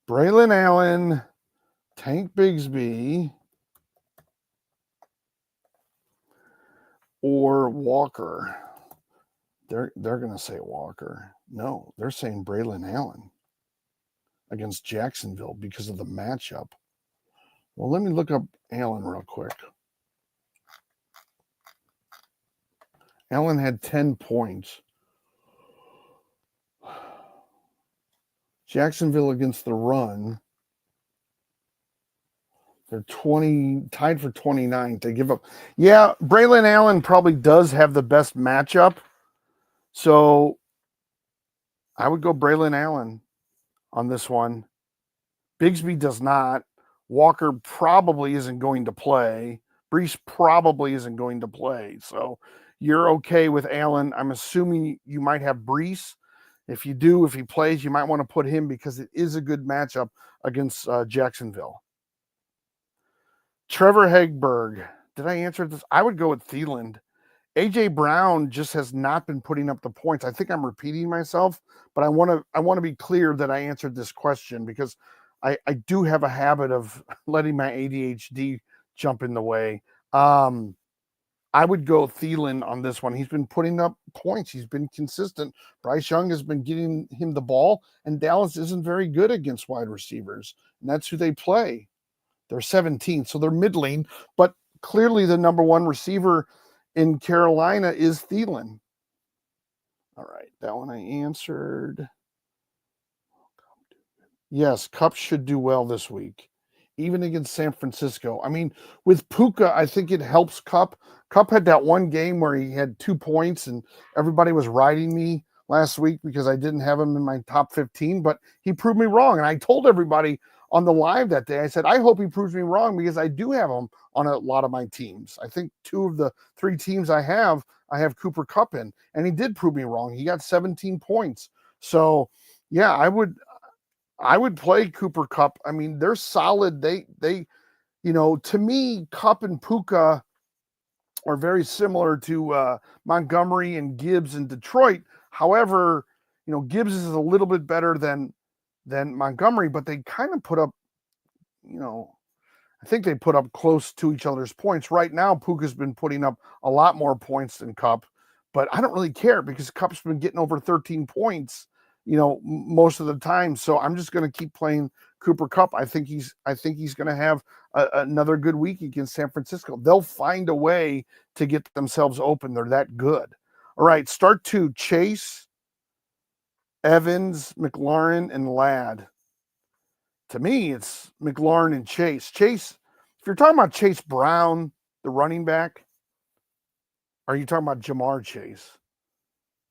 S1: Braylon Allen, Tank Bigsby, or Walker. They're going to say Walker. No, they're saying Braylon Allen against Jacksonville because of the matchup. Well, let me look up Allen real quick. Allen had 10 points. Jacksonville against the run. They're tied for 29th. They give up. Yeah, Braylon Allen probably does have the best matchup. So I would go Braylon Allen on this one. Bigsby does not. Walker probably isn't going to play. Brees probably isn't going to play. So you're okay with Allen. I'm assuming you might have Brees. If you do, if he plays, you might want to put him because it is a good matchup against Jacksonville. Trevor Hegberg. Did I answer this? I would go with Thielen. A.J. Brown just has not been putting up the points. I think I'm repeating myself, but I want to be clear that I answered this question because I do have a habit of letting my ADHD jump in the way. I would go Thielen on this one. He's been putting up points. He's been consistent. Bryce Young has been getting him the ball, and Dallas isn't very good against wide receivers, and that's who they play. They're 17th, so they're middling, but clearly the number one receiver in Carolina is Thielen. All right, that one I answered. Yes, Kupp should do well this week, even against San Francisco. I mean, with Puka, I think it helps Kupp. Kupp had that one game where he had 2 points, and everybody was riding me last week because I didn't have him in my top 15, but he proved me wrong. And I told everybody on the live that day, I said, I hope he proves me wrong because I do have him on a lot of my teams. I think 2 of the 3 teams I have Cooper Kupp in, and he did prove me wrong. He got 17 points. So yeah, I would play Cooper Kupp. I mean, they're solid. They to me, Kupp and Puka are very similar to Montgomery and Gibbs in Detroit. However, Gibbs is a little bit better than Montgomery, but they kind of put up, I think they put up close to each other's points. Right now, Puka's been putting up a lot more points than Kupp, but I don't really care because Kupp's been getting over 13 points. most of the time. So I'm just going to keep playing Cooper Kupp. I think he's going to have another good week against San Francisco. They'll find a way to get themselves open. They're that good. All right, start 2, Chase, Evans, McLaurin, and Ladd. To me, it's McLaurin and Chase. Chase, if you're talking about Chase Brown, the running back, are you talking about Jamar Chase?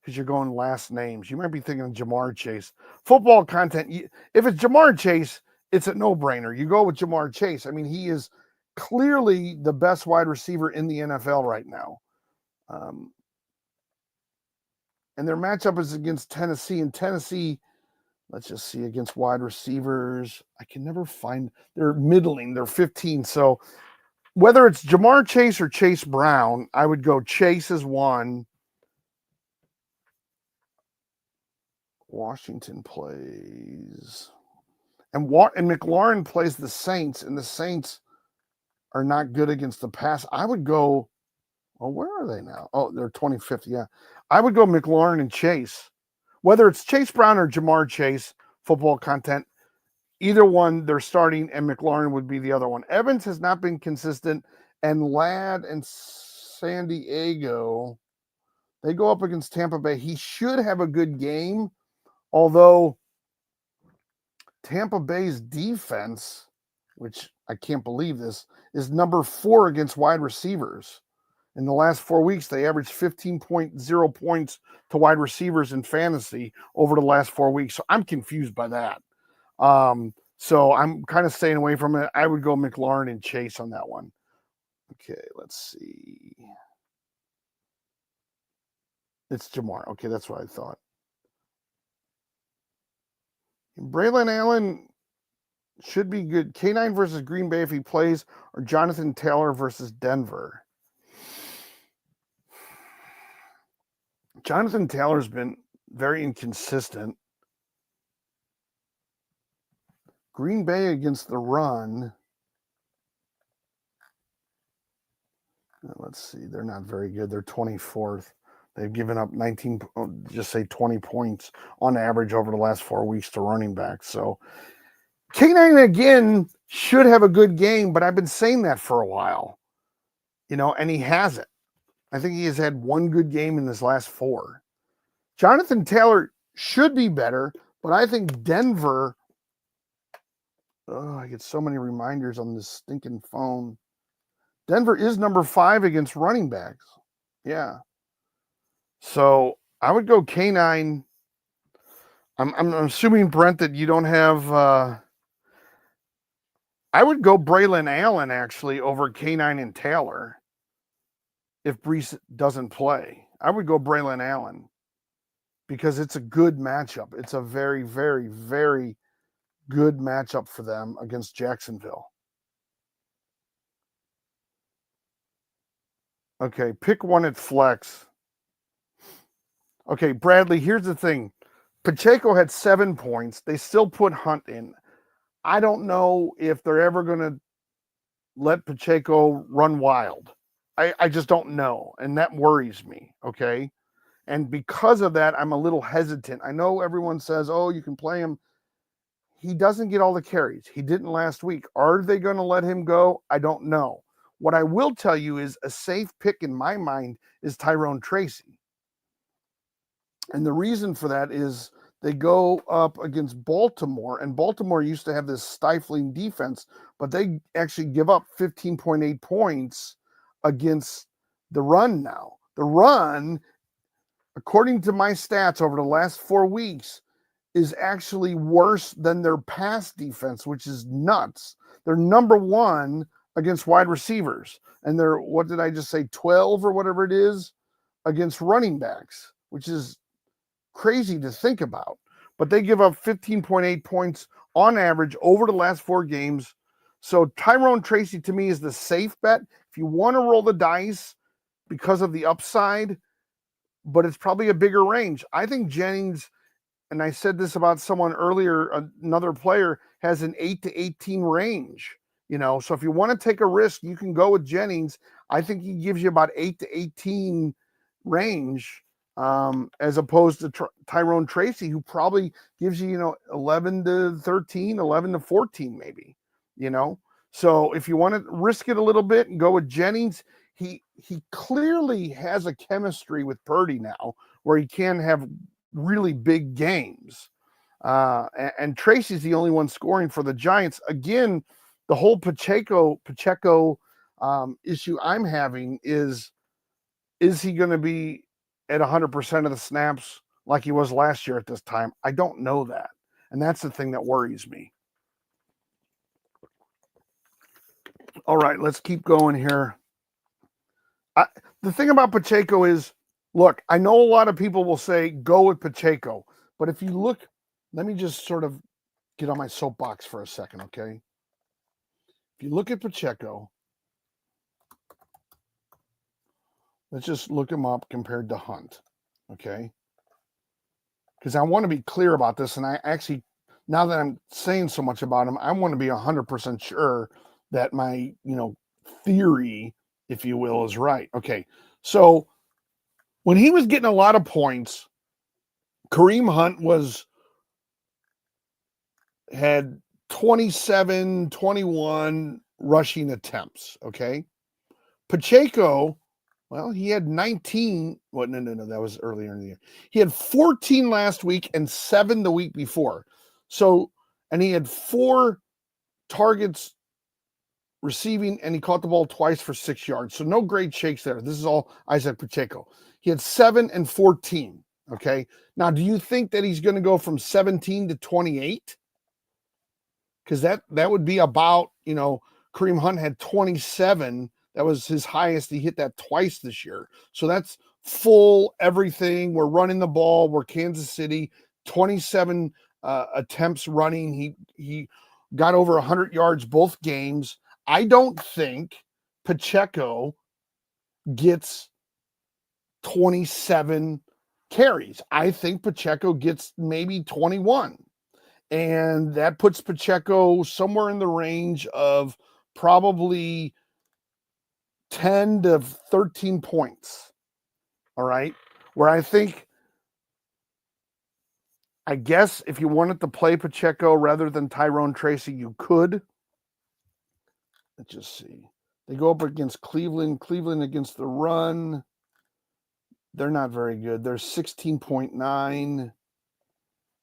S1: Because you're going last names. You might be thinking of Jamar Chase. Football content, if it's Jamar Chase, it's a no-brainer. You go with Jamar Chase. I mean, he is clearly the best wide receiver in the NFL right now. And their matchup is against Tennessee. And Tennessee, let's just see, against wide receivers, I can never find, they're middling. They're 15. So whether it's Jamar Chase or Chase Brown, I would go Chase as 1. Washington plays. And McLaurin plays the Saints, and the Saints are not good against the pass. I would go, well, where are they now? Oh, they're 25th, yeah. I would go McLaurin and Chase. Whether it's Chase Brown or Jamar Chase, football content, either one they're starting, and McLaurin would be the other one. Evans has not been consistent, and Ladd and San Diego, they go up against Tampa Bay. He should have a good game, although Tampa Bay's defense, which I can't believe this, is number 4 against wide receivers. In the last 4 weeks, they averaged 15.0 points to wide receivers in fantasy over the last 4 weeks. So I'm confused by that. So I'm kind of staying away from it. I would go McLaurin and Chase on that one. Okay, let's see. It's Jamar. Okay, that's what I thought. Braylon Allen should be good. K9 versus Green Bay if he plays, or Jonathan Taylor versus Denver. Jonathan Taylor's been very inconsistent. Green Bay against the run. Let's see. They're not very good. They're 24th. They've given up 20 points on average over the last 4 weeks to running backs. So K9 again should have a good game, but I've been saying that for a while, and he hasn't. I think he has had one good game in his last 4. Jonathan Taylor should be better, but I think Denver, I get so many reminders on this stinking phone. Denver is number 5 against running backs. Yeah. So I would go K9. I'm assuming, Brent, that you don't have, I would go Braylon Allen actually over K9 and Taylor. If Breece doesn't play, I would go Braylon Allen because it's a good matchup. It's a very, very, very good matchup for them against Jacksonville. Okay, pick one at flex. Okay, Bradley, here's the thing. Pacheco had 7 points. They still put Hunt in. I don't know if they're ever going to let Pacheco run wild. I just don't know, and that worries me, okay? And because of that, I'm a little hesitant. I know everyone says, oh, you can play him. He doesn't get all the carries. He didn't last week. Are they going to let him go? I don't know. What I will tell you is a safe pick in my mind is Tyrone Tracy. And the reason for that is they go up against Baltimore, and Baltimore used to have this stifling defense, but they actually give up 15.8 points against the run now. The run, according to my stats over the last 4 weeks, is actually worse than their pass defense, which is nuts. They're number 1 against wide receivers, and they're, what did I just say, 12 or whatever it is against running backs, which is crazy to think about. But they give up 15.8 points on average over the last 4 games. So Tyrone Tracy to me is the safe bet. If you want to roll the dice because of the upside, but it's probably a bigger range. I think Jennings, and I said this about someone earlier, another player, has an 8 to 18 range. So if you want to take a risk, you can go with Jennings. I think he gives you about 8 to 18 range. as opposed to Tyrone Tracy, who probably gives you, 11 to 13, 11 to 14, maybe, So if you want to risk it a little bit and go with Jennings, he clearly has a chemistry with Purdy now where he can have really big games. And Tracy's the only one scoring for the Giants. Again, the whole Pacheco issue I'm having is he going to be at 100% of the snaps like he was last year at this time? I don't know that. And that's the thing that worries me. All right, let's keep going here. The thing about Pacheco is, look, I know a lot of people will say go with Pacheco, but if you look, let me just sort of get on my soapbox for a second, okay? If you look at Pacheco, let's just look him up compared to Hunt, okay? Because I want to be clear about this, and I actually, now that I'm saying so much about him, I want to be 100% sure that my, theory, if you will, is right. Okay, so when he was getting a lot of points, Kareem Hunt had 27, 21 rushing attempts, okay? Pacheco, well, he had 19. Well, no, that was earlier in the year. He had 14 last week and 7 the week before. So, and he had 4 targets receiving, and he caught the ball twice for 6 yards. So no great shakes there. This is all Isaac Pacheco. He had 7 and 14. Okay. Now, do you think that he's going to go from 17 to 28? Because that would be about, Kareem Hunt had 27. That was his highest. He hit that twice this year. So that's full everything. We're running the ball. We're Kansas City, 27 attempts running. He got over 100 yards both games. I don't think Pacheco gets 27 carries. I think Pacheco gets maybe 21. And that puts Pacheco somewhere in the range of probably 10 to 13 points. All right. Where I guess if you wanted to play Pacheco rather than Tyrone Tracy, you could. Let's just see. They go up against Cleveland. Cleveland against the run. They're not very good. They're 16.9.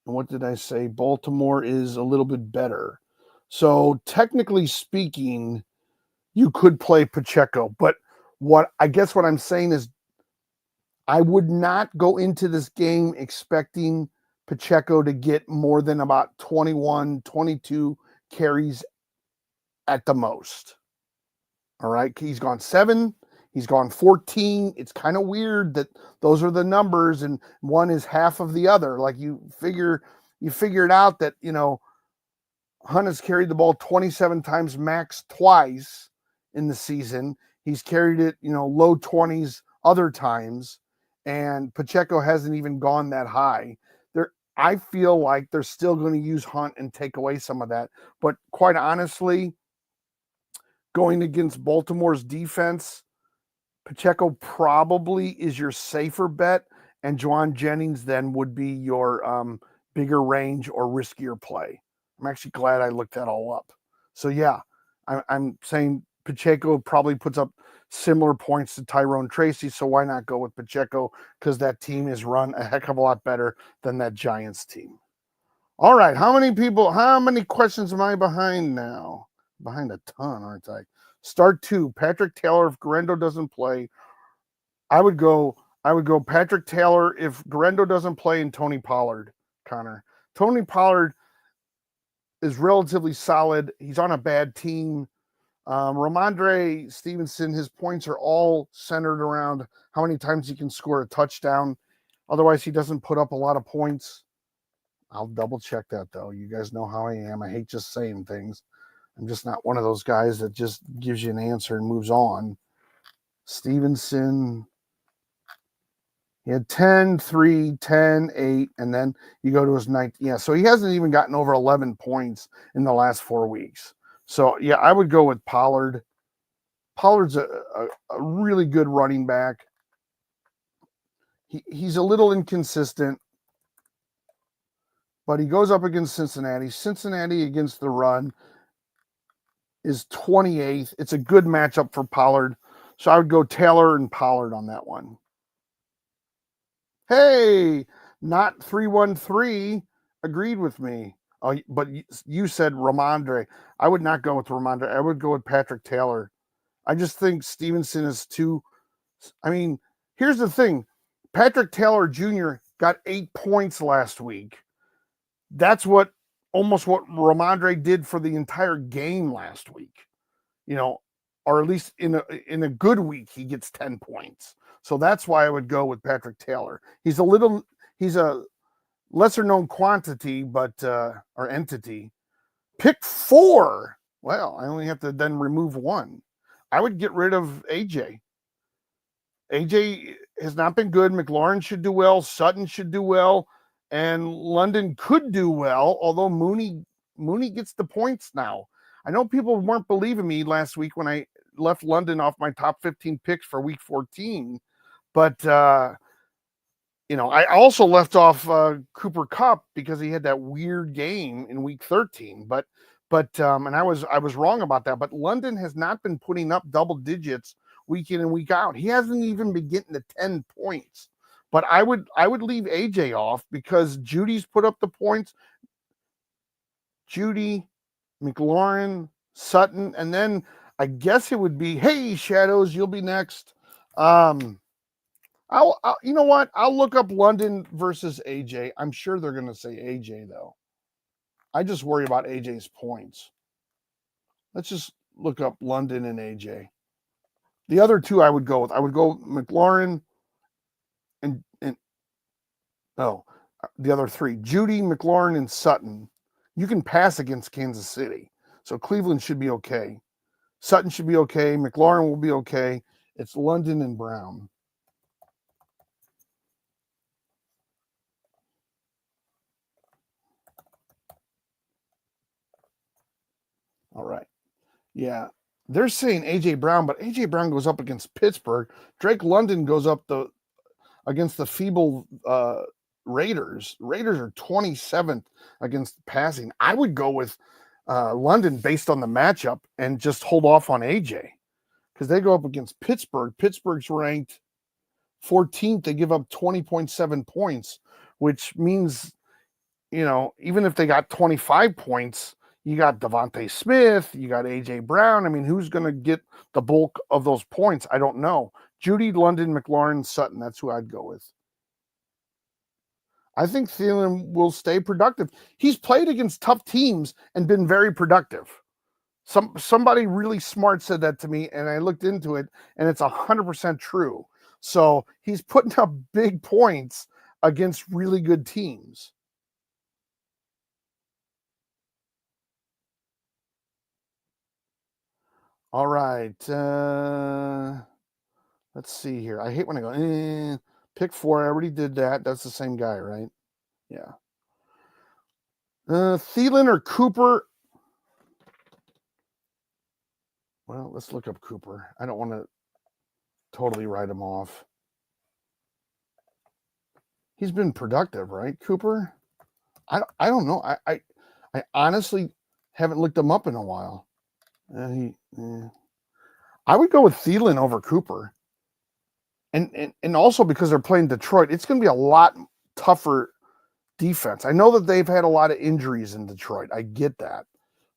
S1: And what did I say? Baltimore is a little bit better. So technically speaking, you could play Pacheco. But what I'm saying is I would not go into this game expecting Pacheco to get more than about 21, 22 carries at the most. All right. He's gone 7. He's gone 14. It's kind of weird that those are the numbers and one is half of the other. Like you figure it out that, Hunt has carried the ball 27 times max twice in the season. He's carried it, low 20s other times. And Pacheco hasn't even gone that high. I feel like they're still going to use Hunt and take away some of that. But quite honestly, going against Baltimore's defense, Pacheco probably is your safer bet, and Jauan Jennings then would be your bigger range or riskier play. I'm actually glad I looked that all up. So yeah, I'm saying Pacheco probably puts up similar points to Tyrone Tracy, so why not go with Pacheco? Because that team is run a heck of a lot better than that Giants team. All right, how many questions am I behind now? Behind a ton, aren't I? Start 2. Patrick Taylor if Guerendo doesn't play. I would go Patrick Taylor if Guerendo doesn't play and Tony Pollard, Connor. Tony Pollard is relatively solid. He's on a bad team. Ramondre Stevenson, his points are all centered around how many times he can score a touchdown. Otherwise, he doesn't put up a lot of points. I'll double check that, though. You guys know how I am. I hate just saying things. I'm just not one of those guys that just gives you an answer and moves on. Stevenson, he had 10, 3, 10, 8, and then you go to his 19. Yeah, so he hasn't even gotten over 11 points in the last 4 weeks. So, yeah, I would go with Pollard. Pollard's a really good running back. he's a little inconsistent, but he goes up against Cincinnati. Cincinnati against the run is 28th. It's a good matchup for Pollard. So I would go Taylor and Pollard on that one. Hey, not 313 agreed with me. Oh, but you said Ramondre. I would not go with Ramondre. I would go with Patrick Taylor. I just think Stevenson is too. I mean, here's the thing. Patrick Taylor Jr. got 8 points last week. That's almost what Ramondre did for the entire game last week. Or at least in a good week, he gets 10 points. So that's why I would go with Patrick Taylor. He's a lesser known quantity, but or entity. Pick 4. Well, I only have to then remove 1. I would get rid of AJ. AJ has not been good. McLaurin should do well. Sutton should do well. And London could do well, although Mooney gets the points now. I know people weren't believing me last week when I left London off my top 15 picks for week 14. But, I also left off Cooper Kupp because he had that weird game in week 13. But and I was wrong about that. But London has not been putting up double digits week in and week out. He hasn't even been getting to 10 points. But I would leave AJ off because Judy's put up the points. Judy, McLaurin, Sutton, and then I guess it would be, hey, Shadows, you'll be next. You know what? I'll look up London versus AJ. I'm sure they're going to say AJ, though. I just worry about AJ's points. Let's just look up London and AJ. The other two I would go with. I would go McLaurin and the other 3. Judy, McLaurin, and Sutton. You can pass against Kansas City. So Cleveland should be okay. Sutton should be okay. McLaurin will be okay. It's London and Brown. All right. Yeah. They're saying A.J. Brown, but A.J. Brown goes up against Pittsburgh. Drake London goes up against the feeble Raiders. Raiders are 27th against passing. I would go with London based on the matchup and just hold off on AJ because they go up against Pittsburgh. Pittsburgh's ranked 14th. They give up 20.7 points, which means, even if they got 25 points, you got Devontae Smith, you got AJ Brown. I mean, who's going to get the bulk of those points? I don't know. Judy, London, McLaurin, Sutton. That's who I'd go with. I think Thielen will stay productive. He's played against tough teams and been very productive. Somebody really smart said that to me, and I looked into it, and it's 100% true. So he's putting up big points against really good teams. All right. Let's see here. I hate when I go, pick 4. I already did that. That's the same guy, right? Yeah. Thielen or Cooper? Well, let's look up Cooper. I don't want to totally write him off. He's been productive, right, Cooper? I don't know. I honestly haven't looked him up in a while. I would go with Thielen over Cooper. And also because they're playing Detroit, it's going to be a lot tougher defense. I know that they've had a lot of injuries in Detroit. I get that.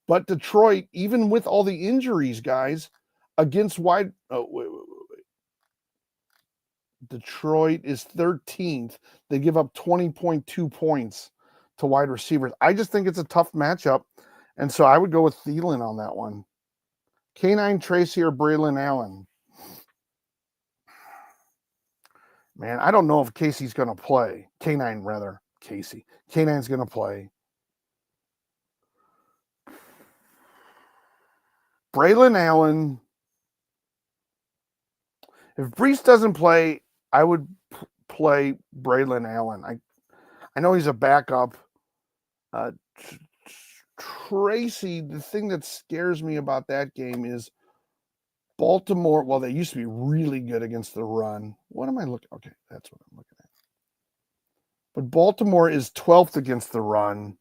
S1: But Detroit, even with all the injuries, guys, against wide... wait. Detroit is 13th. They give up 20.2 points to wide receivers. I just think it's a tough matchup. And so I would go with Thielen on that one. K9 Tracy or Braylon Allen? Man, I don't know if Casey's going to play. K9, rather. Casey. K9's going to play. Braylon Allen. If Breece doesn't play, I would play Braylon Allen. I know he's a backup. Tracy, the thing that scares me about that game is Baltimore. Well, they used to be really good against the run. What am I looking? Okay, that's what I'm looking at. But Baltimore is 12th against the run.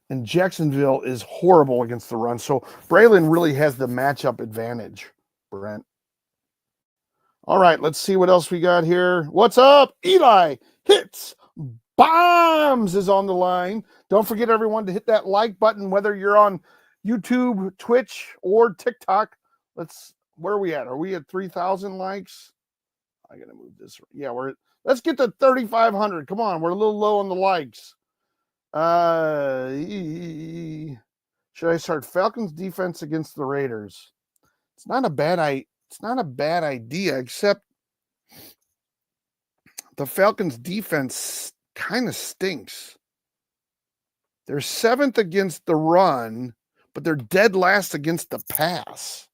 S1: And Jacksonville is horrible against the run. So Braylon really has the matchup advantage, Brent. All right, let's see what else we got here. What's up? Eli Hits Bombs is on the line. Don't forget, everyone, to hit that like button, whether you're on YouTube, Twitch, or TikTok. Where are we at? Are we at 3,000 likes? I gotta move this. Yeah, let's get to 3,500. Come on, we're a little low on the likes. Should I start Falcons defense against the Raiders? It's not a bad idea, except the Falcons defense kind of stinks. They're 7th against the run, but they're dead last against the pass.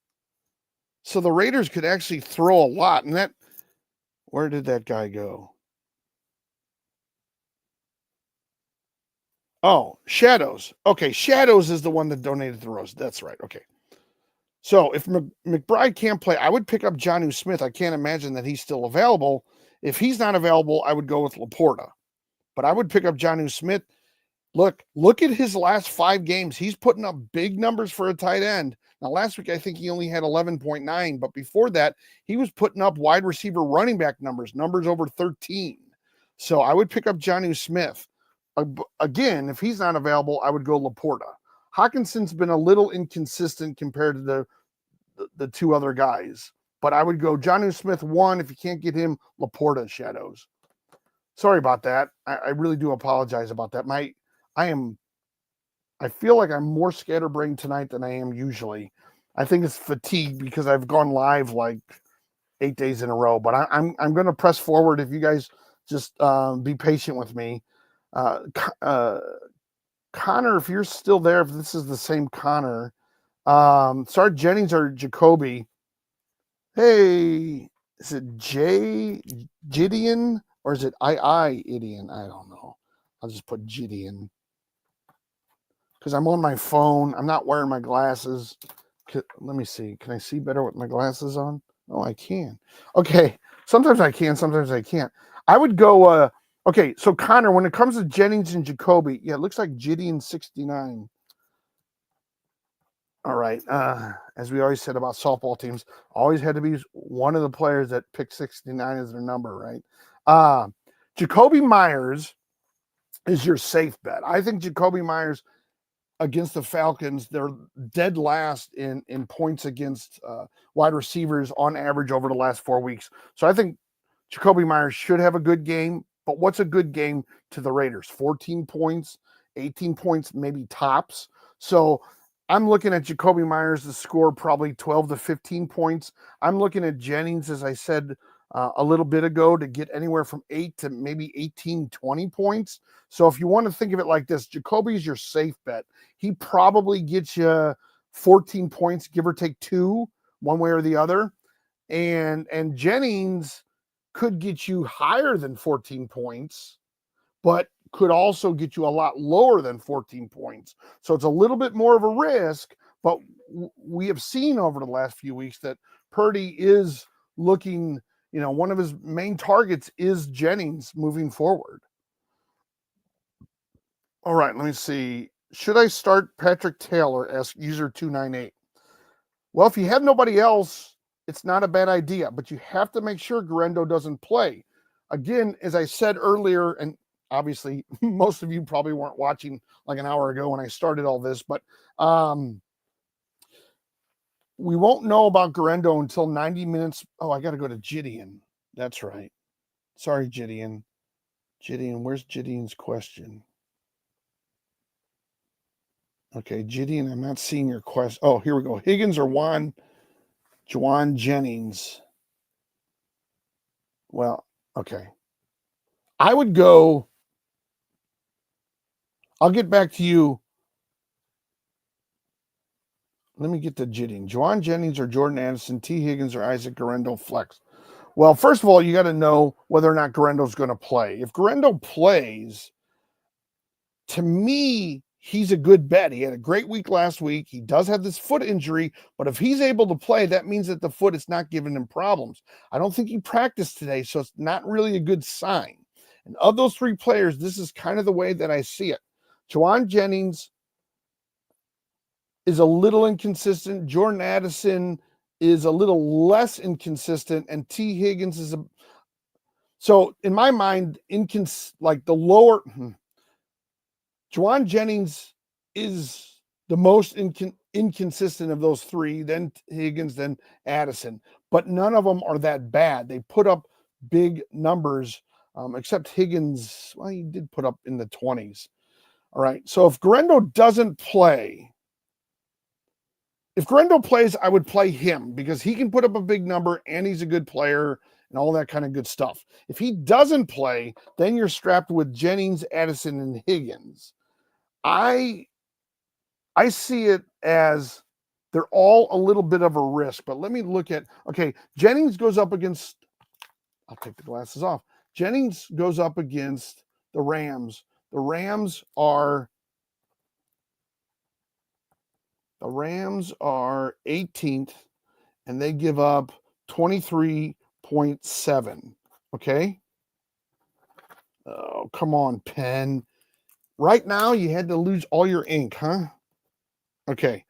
S1: So the Raiders could actually throw a lot. And where did that guy go? Oh, Shadows. Okay, Shadows is the one that donated the rose. That's right. Okay. So if McBride can't play, I would pick up Jonnu Smith. I can't imagine that he's still available. If he's not available, I would go with Laporta. But I would pick up Jonnu Smith. Look at his last 5 games. He's putting up big numbers for a tight end. Now, last week, I think he only had 11.9. But before that, he was putting up wide receiver running back numbers over 13. So I would pick up Jonnu Smith. Again, if he's not available, I would go Laporta. Hawkinson's been a little inconsistent compared to the 2 other guys. But I would go Jonnu Smith 1. If you can't get him, Laporta Shadows. Sorry about that. I really do apologize about that. I feel like I'm more scatterbrained tonight than I am usually. I think it's fatigue because I've gone live like 8 days in a row. But I'm going to press forward. If you guys just be patient with me. Connor, if you're still there, if this is the same Connor, start Jennings or Jacoby. Hey, is it Gideon or is it Idion? I don't know. I'll just put Gideon because I'm on my phone. I'm not wearing my glasses. Let me see. Can I see better with my glasses on? Oh, I can. Okay. Sometimes I can. Sometimes I can't. I would go. Okay. So Connor, when it comes to Jennings and Jacoby, yeah, it looks like Gideon 69. All right. As we always said about softball teams, always had to be one of the players that picked 69 as their number, right? Jacoby Myers is your safe bet. I think Jacoby Myers against the Falcons, they're dead last in points against wide receivers on average over the last 4 weeks. So I think Jacoby Myers should have a good game. But what's a good game to the Raiders? 14 points, 18 points, maybe tops. So I'm looking at Jacoby Myers to score probably 12 to 15 points. I'm looking at Jennings, as I said a little bit ago, to get anywhere from 8 to maybe 18, 20 points. So if you want to think of it like this, Jacoby is your safe bet. He probably gets you 14 points, give or take 2, one way or the other. And Jennings could get you higher than 14 points, but could also get you a lot lower than 14 points. So it's a little bit more of a risk, but we have seen over the last few weeks that Purdy is looking, one of his main targets is Jennings moving forward. All right, let me see. Should I start Patrick Taylor? Ask user 298. Well, if you have nobody else, it's not a bad idea, but you have to make sure Guerendo doesn't play. Again, as I said earlier, and obviously most of you probably weren't watching like an hour ago when I started all this, but we won't know about Guerendo until 90 minutes. Oh, I got to go to Gideon. That's right. Sorry, Gideon. Gideon, where's Gideon's question? Okay, Gideon, I'm not seeing your question. Oh, here we go. Higgins or Juwan Jennings. Well, okay. I would go. I'll get back to you. Let me get to Gideon. Juwan Jennings or Jordan Addison, T. Higgins or Isaac Guerendo flex. Well, first of all, you got to know whether or not Guerendo's going to play. If Guerendo plays, to me, he's a good bet. He had a great week last week. He does have this foot injury, but if he's able to play, that means that the foot is not giving him problems. I don't think he practiced today, so it's not really a good sign. And of those three players, this is kind of the way that I see it. Jauan Jennings is a little inconsistent. Jordan Addison is a little less inconsistent, and T. Higgins is a. So in my mind, like the lower, Jauan Jennings is the most inconsistent of those three, then Higgins, then Addison. But none of them are that bad. They put up big numbers, except Higgins. Well, he did put up in the 20s. All right. So if Guerendo doesn't play, if Guerendo plays, I would play him because he can put up a big number and he's a good player and all that kind of good stuff. If he doesn't play, then you're strapped with Jennings, Addison, and Higgins. I see it as they're all a little bit of a risk, but let me look at, okay, Jennings goes up against, I'll take the glasses off. Jennings goes up against the Rams. The Rams are 18th, and they give up 23.7. Okay. Oh, come on, pen. Right now, you had to lose all your ink, huh? Okay.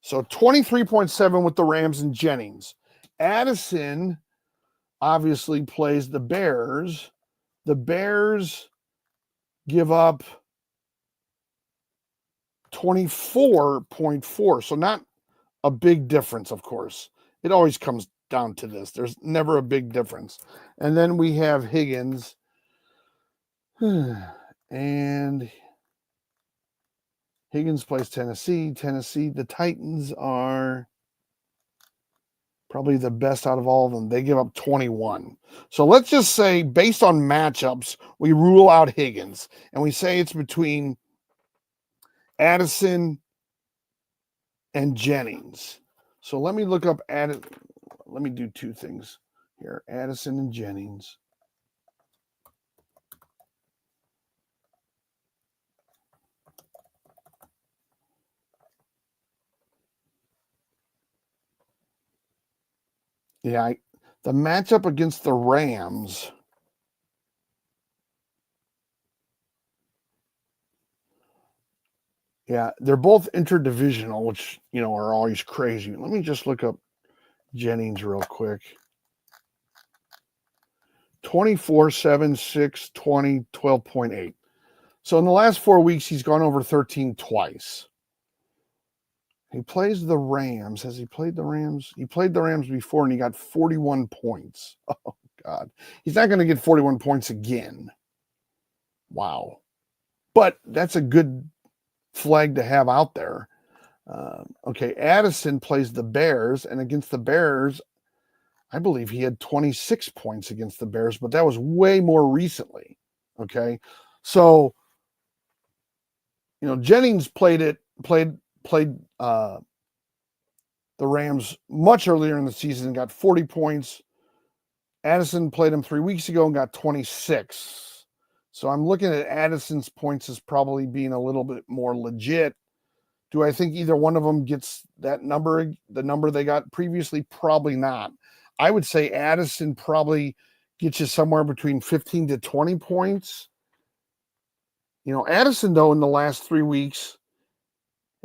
S1: So 23.7 with the Rams and Jennings. Addison obviously plays the Bears. The Bears give up 24.4. So not a big difference, of course. It always comes down to this. There's never a big difference. And then we have Higgins. And Higgins plays Tennessee. The Titans are probably the best out of all of them. They give up 21. So let's just say, based on matchups, we rule out Higgins. And we say it's between Addison and Jennings. So let me look up Addison. Let me do two things here. Addison and Jennings. Yeah, the matchup against the Rams. Yeah, they're both interdivisional, which, are always crazy. Let me just look up Jennings real quick. 24, 7, 6, 20, 12.8. So in the last 4 weeks, he's gone over 13 twice. He plays the Rams. Has he played the Rams? He played the Rams before, and he got 41 points. Oh, God. He's not going to get 41 points again. Wow. But that's a good flag to have out there. Okay, Addison plays the Bears, and against the Bears, I believe he had 26 points against the Bears, but that was way more recently. Okay, so Jennings played the Rams much earlier in the season and got 40 points. Addison played him 3 weeks ago and got 26. So I'm looking at Addison's points as probably being a little bit more legit. Do I think either one of them gets that number, the number they got previously? Probably not. I would say Addison probably gets you somewhere between 15 to 20 points. Addison, though, in the last 3 weeks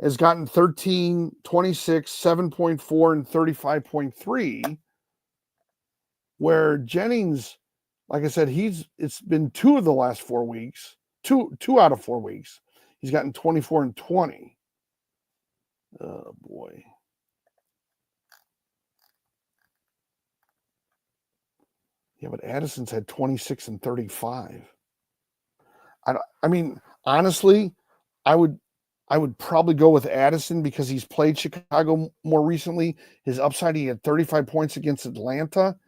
S1: has gotten 13, 26, 7.4, and 35.3, where Jennings, like I said, it's been 2 of the last 4 weeks, two out of 4 weeks. He's gotten 24 and 20. Oh, boy. Yeah, but Addison's had 26 and 35. I mean, honestly, I would probably go with Addison because he's played Chicago more recently. His upside, he had 35 points against Atlanta.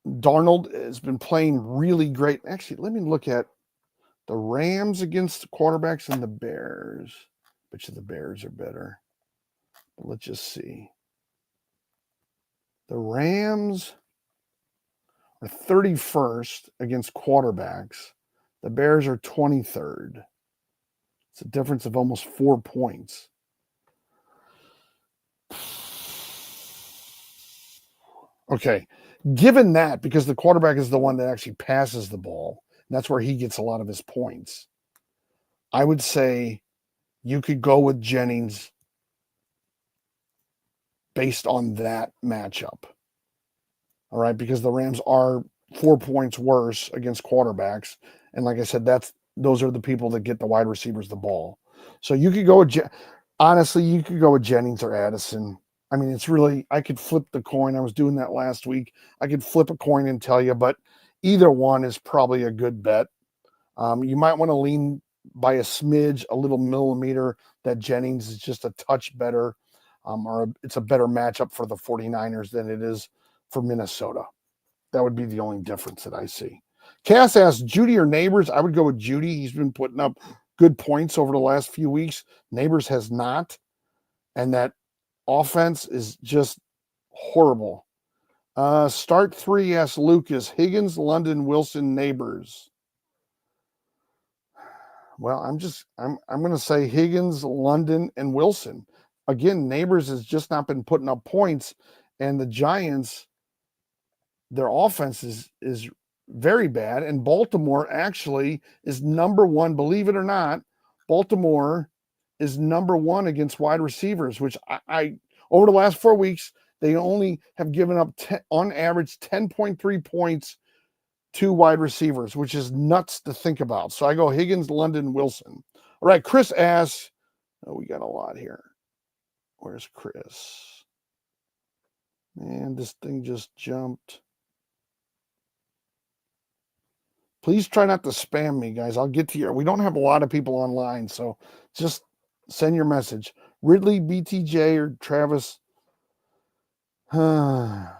S1: Darnold has been playing really great. Actually, let me look at the Rams against the quarterbacks and the Bears. Bet you the Bears are better. But let's just see. The Rams are 31st against quarterbacks. The Bears are 23rd. It's a difference of almost 4 points. Okay, given that, because the quarterback is the one that actually passes the ball, and that's where he gets a lot of his points, I would say you could go with Jennings based on that matchup. All right, because the Rams are 4 points worse against quarterbacks. And like I said, those are the people that get the wide receivers the ball. So you could go with, honestly, you could go with Jennings or Addison. I mean, it's really, I could flip the coin. I was doing that last week. I could flip a coin and tell you, but either one is probably a good bet. You might want to lean by a smidge, a little millimeter, that Jennings is just a touch better, it's a better matchup for the 49ers than it is for Minnesota. That would be the only difference that I see. Cass asks, Jeudy or Neighbors? I would go with Jeudy. He's been putting up good points over the last few weeks. Neighbors has not. And that offense is just horrible. Start 3 asks Lucas, Higgins, London, Wilson, Neighbors. Well, I'm going to say Higgins, London, and Wilson. Again, Neighbors has just not been putting up points, and the Giants, their offense is very bad, and Baltimore actually is number one. Believe it or not, Baltimore is number one against wide receivers, which I over the last 4 weeks, they only have given up on average 10.3 points to wide receivers, which is nuts to think about. So I go Higgins, London, Wilson. All right, Chris asks, we got a lot here. Where's Chris? Man, this thing just jumped. Please try not to spam me, guys. I'll get to you. We don't have a lot of people online, so just send your message. Ridley, BTJ, or Travis. Or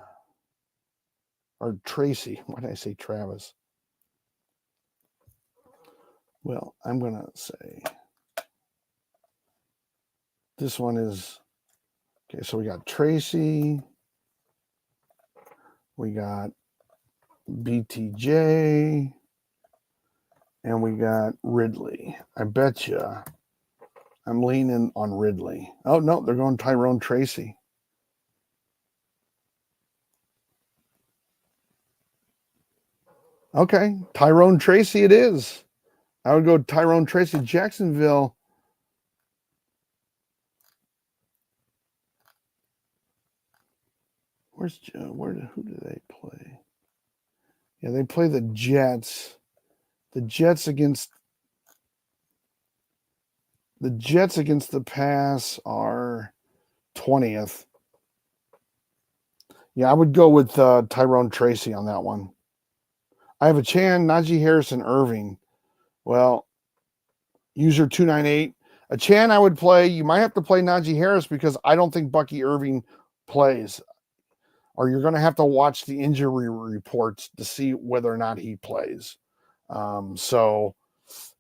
S1: Tracy. Why did I say Travis? Well, I'm going to say this one is, okay, so we got Tracy. We got BTJ. And we got Ridley. I bet you I'm leaning on Ridley. Oh, no, they're going Tyrone Tracy. Okay, Tyrone Tracy it is. I would go Tyrone Tracy. Jacksonville. Who do they play? Yeah, they play the Jets. The Jets against the pass are 20th. Yeah, I would go with Tyrone Tracy on that one. I have a Chan, Najee Harris, and Irving. Well, user 298. A Chan I would play. You might have to play Najee Harris because I don't think Bucky Irving plays. Or you're going to have to watch the injury reports to see whether or not he plays. So,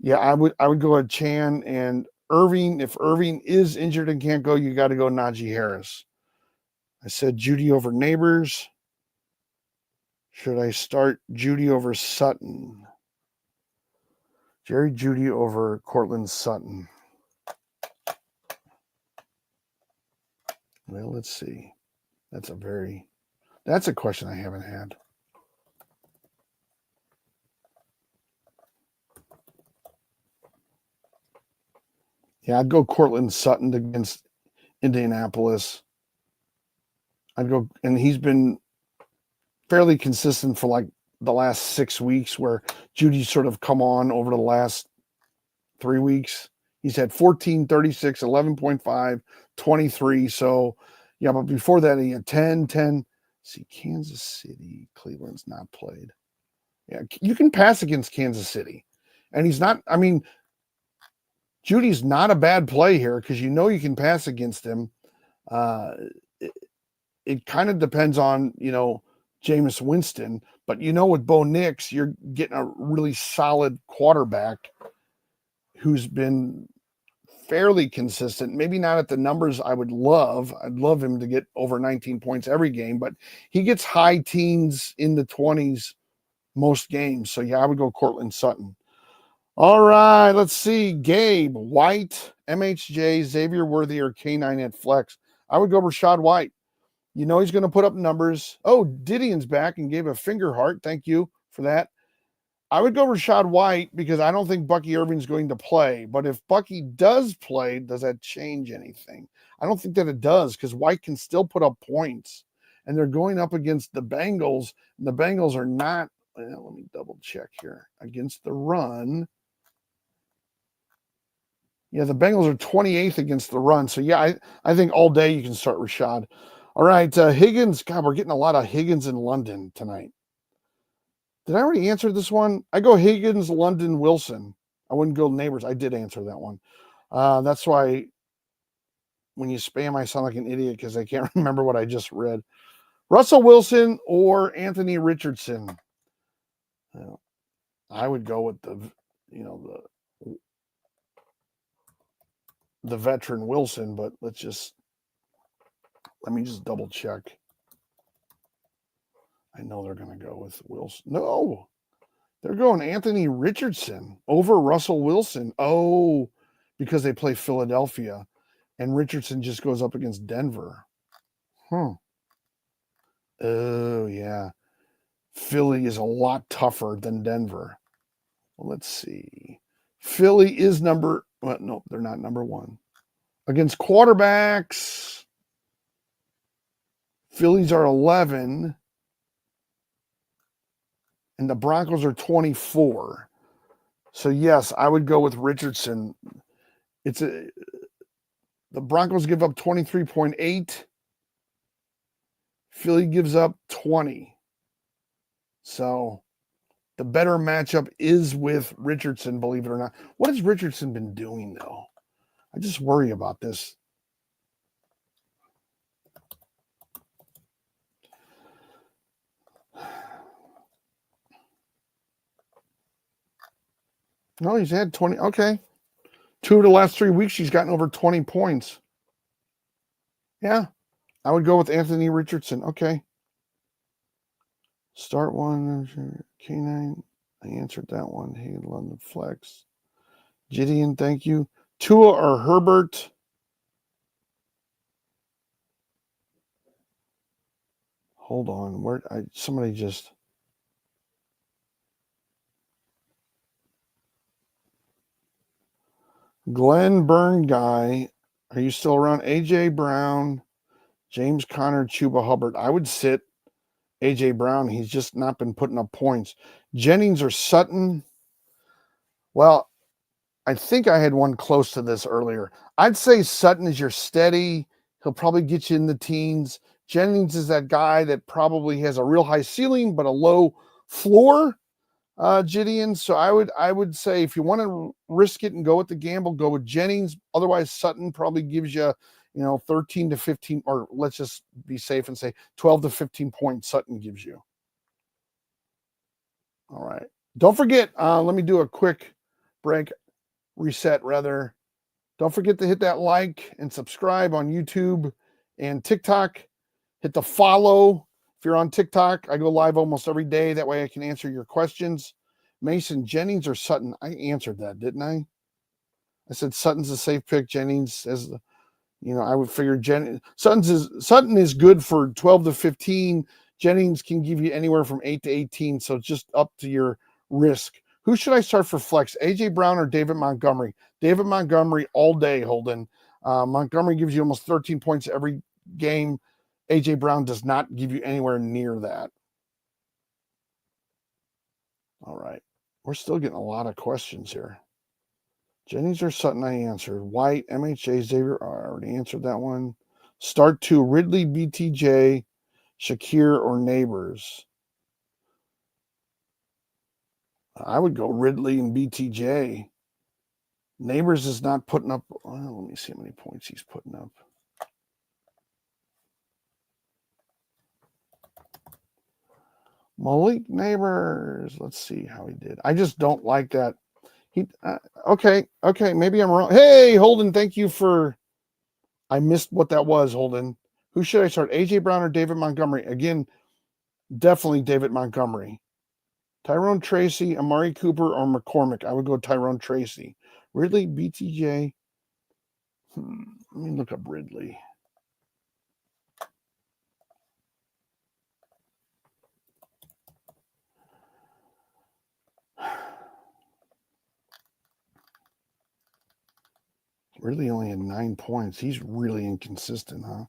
S1: yeah, I would go with Chan and Irving. If Irving is injured and can't go, you got to go Najee Harris. I said Jeudy over Neighbors. Should I start Jeudy over Sutton? Jerry Jeudy over Cortland Sutton. Well, let's see. That's a question I haven't had. Yeah, I'd go Cortland Sutton against Indianapolis. I'd go, and he's been fairly consistent for like the last 6 weeks, where Jeudy's sort of come on over the last 3 weeks. He's had 14, 36, 11.5, 23. So, yeah, but before that, he had 10, 10. See, Kansas City, Cleveland's not played. Yeah, you can pass against Kansas City. And he's not, I mean, Jeudy's not a bad play here because you know you can pass against him. It kind of depends on, Jameis Winston. But, with Bo Nix, you're getting a really solid quarterback who's been fairly consistent. Maybe not at the numbers I would love. I'd love him to get over 19 points every game. But he gets high teens in the 20s most games. So, yeah, I would go Cortland Sutton. All right, let's see. Gabe, White, MHJ, Xavier Worthy, or K9 at flex. I would go Rashad White. You know he's going to put up numbers. Oh, Didion's back and gave a finger heart. Thank you for that. I would go Rashad White because I don't think Bucky Irving's going to play. But if Bucky does play, does that change anything? I don't think that it does because White can still put up points. And they're going up against the Bengals. And the Bengals are not, let me double check here, against the run. Yeah, the Bengals are 28th against the run. So, yeah, I think all day you can start Rashad. All right, Higgins. God, we're getting a lot of Higgins in London tonight. Did I already answer this one? I go Higgins, London, Wilson. I wouldn't go Neighbors. I did answer that one. That's why when you spam, I sound like an idiot because I can't remember what I just read. Russell Wilson or Anthony Richardson. I would go with the veteran Wilson, but let me just double check. I know they're going to go with Wilson. No, they're going Anthony Richardson over Russell Wilson. Oh, because they play Philadelphia and Richardson just goes up against Denver. Oh, yeah. Philly is a lot tougher than Denver. Well, let's see. Philly is no, they're not number one. Against quarterbacks, Phillies are 11 and the Broncos are 24. So yes, I would go with Richardson. The Broncos give up 23.8. Philly gives up 20. So the better matchup is with Richardson, believe it or not. What has Richardson been doing, though? I just worry about this. No, he's had 20. Okay. 2 of the last 3 weeks, he's gotten over 20 points. Yeah. I would go with Anthony Richardson. Okay. Start one. K9. I answered that one. Hey, London Flex. Gideon, thank you. Tua or Herbert? Hold on. Somebody just... Glenn Byrne guy, are you still around? AJ Brown, James Conner, Chuba Hubbard. I would sit AJ Brown. He's just not been putting up points. Jennings or Sutton? Well, I think I had one close to this earlier. I'd say Sutton is your steady. He'll probably get you in the teens. Jennings is that guy that probably has a real high ceiling but a low floor. Gideon. So I would say if you want to risk it and go with the gamble, go with Jennings. Otherwise, Sutton probably gives you, 13 to 15, or let's just be safe and say 12 to 15 points Sutton gives you. All right. Don't forget, let me do a quick reset rather. Don't forget to hit that like and subscribe on YouTube and TikTok. Hit the follow. If you're on TikTok, I go live almost every day. That way I can answer your questions. Mason, Jennings or Sutton? I answered that, didn't I? I said Sutton's a safe pick. Jennings I would figure Sutton is good for 12 to 15. Jennings can give you anywhere from 8 to 18. So it's just up to your risk. Who should I start for flex? AJ Brown or David Montgomery? David Montgomery all day, Holden. Montgomery gives you almost 13 points every game. AJ Brown does not give you anywhere near that. All right. We're still getting a lot of questions here. Jennings or Sutton, I answered. White, MHJ, Xavier, I already answered that one. Start 2, Ridley, BTJ, Shakir, or Neighbors. I would go Ridley and BTJ. Neighbors is not putting up. Let me see how many points he's putting up. Malik Neighbors. Let's see how he did. I just don't like that. Okay. Maybe I'm wrong. Hey, Holden, thank you for. I missed what that was, Holden. Who should I start? AJ Brown or David Montgomery? Again, definitely David Montgomery. Tyrone Tracy, Amari Cooper, or McCormick. I would go Tyrone Tracy. Ridley, BTJ. Let me look up Ridley. Ridley only had 9 points. He's really inconsistent, huh?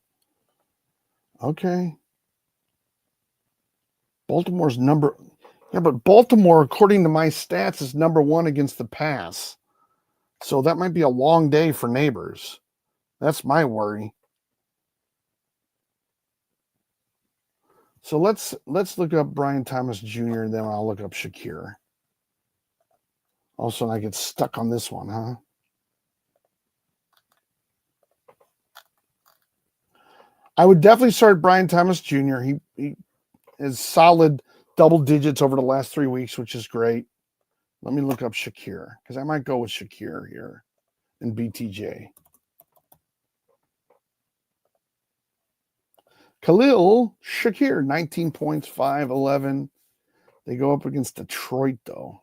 S1: Okay. Baltimore's number. Yeah, but Baltimore, according to my stats, is number 1 against the pass. So that might be a long day for Neighbors. That's my worry. So let's look up Brian Thomas Jr. and then I'll look up Shakir. Also, I get stuck on this one, huh? I would definitely start Brian Thomas Jr. He is solid double digits over the last 3 weeks, which is great. Let me look up Shakir because I might go with Shakir here and BTJ. Khalil Shakir, 19 points, 5-11. They go up against Detroit, though.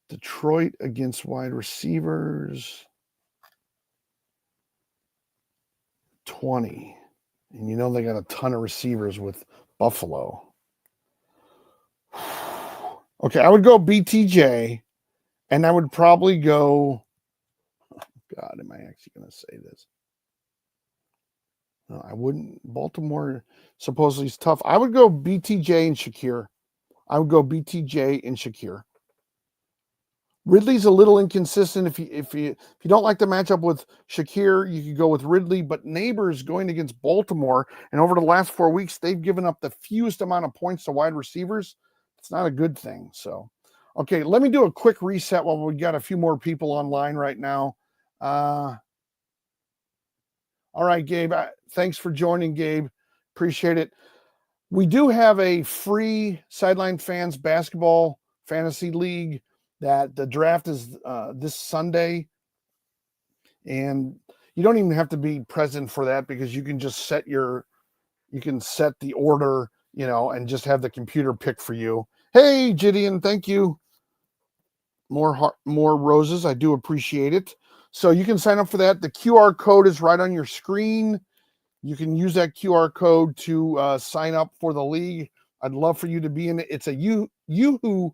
S1: Detroit against wide receivers, 20. And you know they got a ton of receivers with Buffalo. Okay, I would go BTJ, and I would probably go. Oh God, am I actually going to say this? No, I wouldn't. Baltimore supposedly is tough. I would go BTJ and Shakir. I would go BTJ and Shakir. Ridley's a little inconsistent. If you don't like the matchup with Shakir, you could go with Ridley. But Neighbors going against Baltimore, and over the last 4 weeks, they've given up the fewest amount of points to wide receivers. It's not a good thing. So, okay, let me do a quick reset while we got a few more people online right now. All right, Gabe. Thanks for joining, Gabe. Appreciate it. We do have a free Sideline Fans Basketball Fantasy League that the draft is this Sunday. And you don't even have to be present for that because you can just set the order, and just have the computer pick for you. Hey, Gideon, thank you. More roses. I do appreciate it. So you can sign up for that. The QR code is right on your screen. You can use that QR code to sign up for the league. I'd love for you to be in it. It's a Yahoo.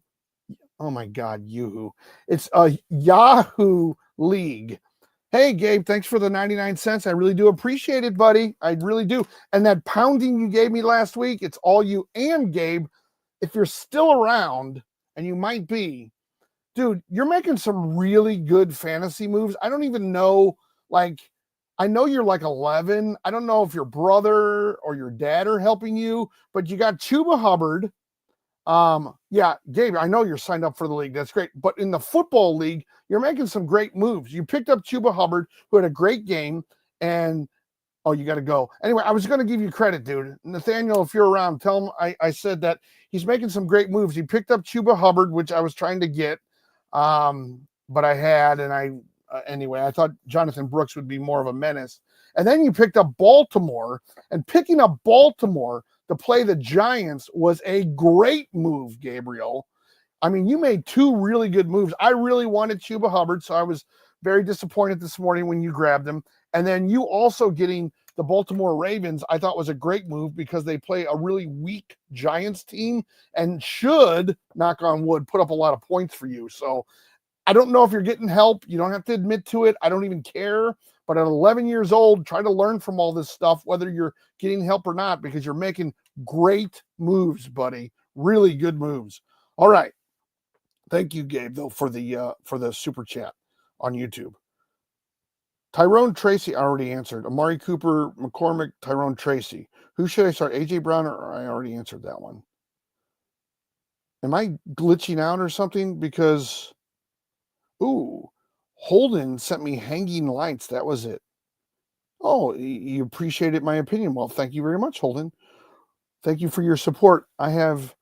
S1: Oh my God, Yahoo. It's a Yahoo League. Hey, Gabe, thanks for the 99 cents. I really do appreciate it, buddy. I really do. And that pounding you gave me last week, it's all you. And Gabe, if you're still around, and you might be, dude, you're making some really good fantasy moves. I don't even know, I know you're like 11. I don't know if your brother or your dad are helping you, but you got Chuba Hubbard. Yeah, Gabe, I know you're signed up for the league. That's great. But in the football league, you're making some great moves. You picked up Chuba Hubbard, who had a great game, and you got to go. Anyway, I was going to give you credit, dude. Nathaniel, if you're around, tell him I said that he's making some great moves. He picked up Chuba Hubbard, which I was trying to get, but I had, and anyway, I thought Jonathan Brooks would be more of a menace. And then you picked up Baltimore, and picking up Baltimore to play the Giants was a great move, Gabriel. I mean, you made 2 really good moves. I really wanted Chuba Hubbard, so I was very disappointed this morning when you grabbed him. And then you also getting the Baltimore Ravens, I thought was a great move because they play a really weak Giants team and should, knock on wood, put up a lot of points for you. So I don't know if you're getting help. You don't have to admit to it. I don't even care. But at 11 years old, try to learn from all this stuff, whether you're getting help or not, because you're making great moves, buddy. Really good moves. All right. Thank you, Gabe, though, for the super chat on YouTube. Tyrone Tracy, I already answered. Amari Cooper, McCormick, Tyrone Tracy. Who should I start? AJ Brown, or I already answered that one. Am I glitching out or something? Because, Holden sent me hanging lights. That was it. Oh, you appreciated my opinion. Well, thank you very much, Holden. Thank you for your support. I have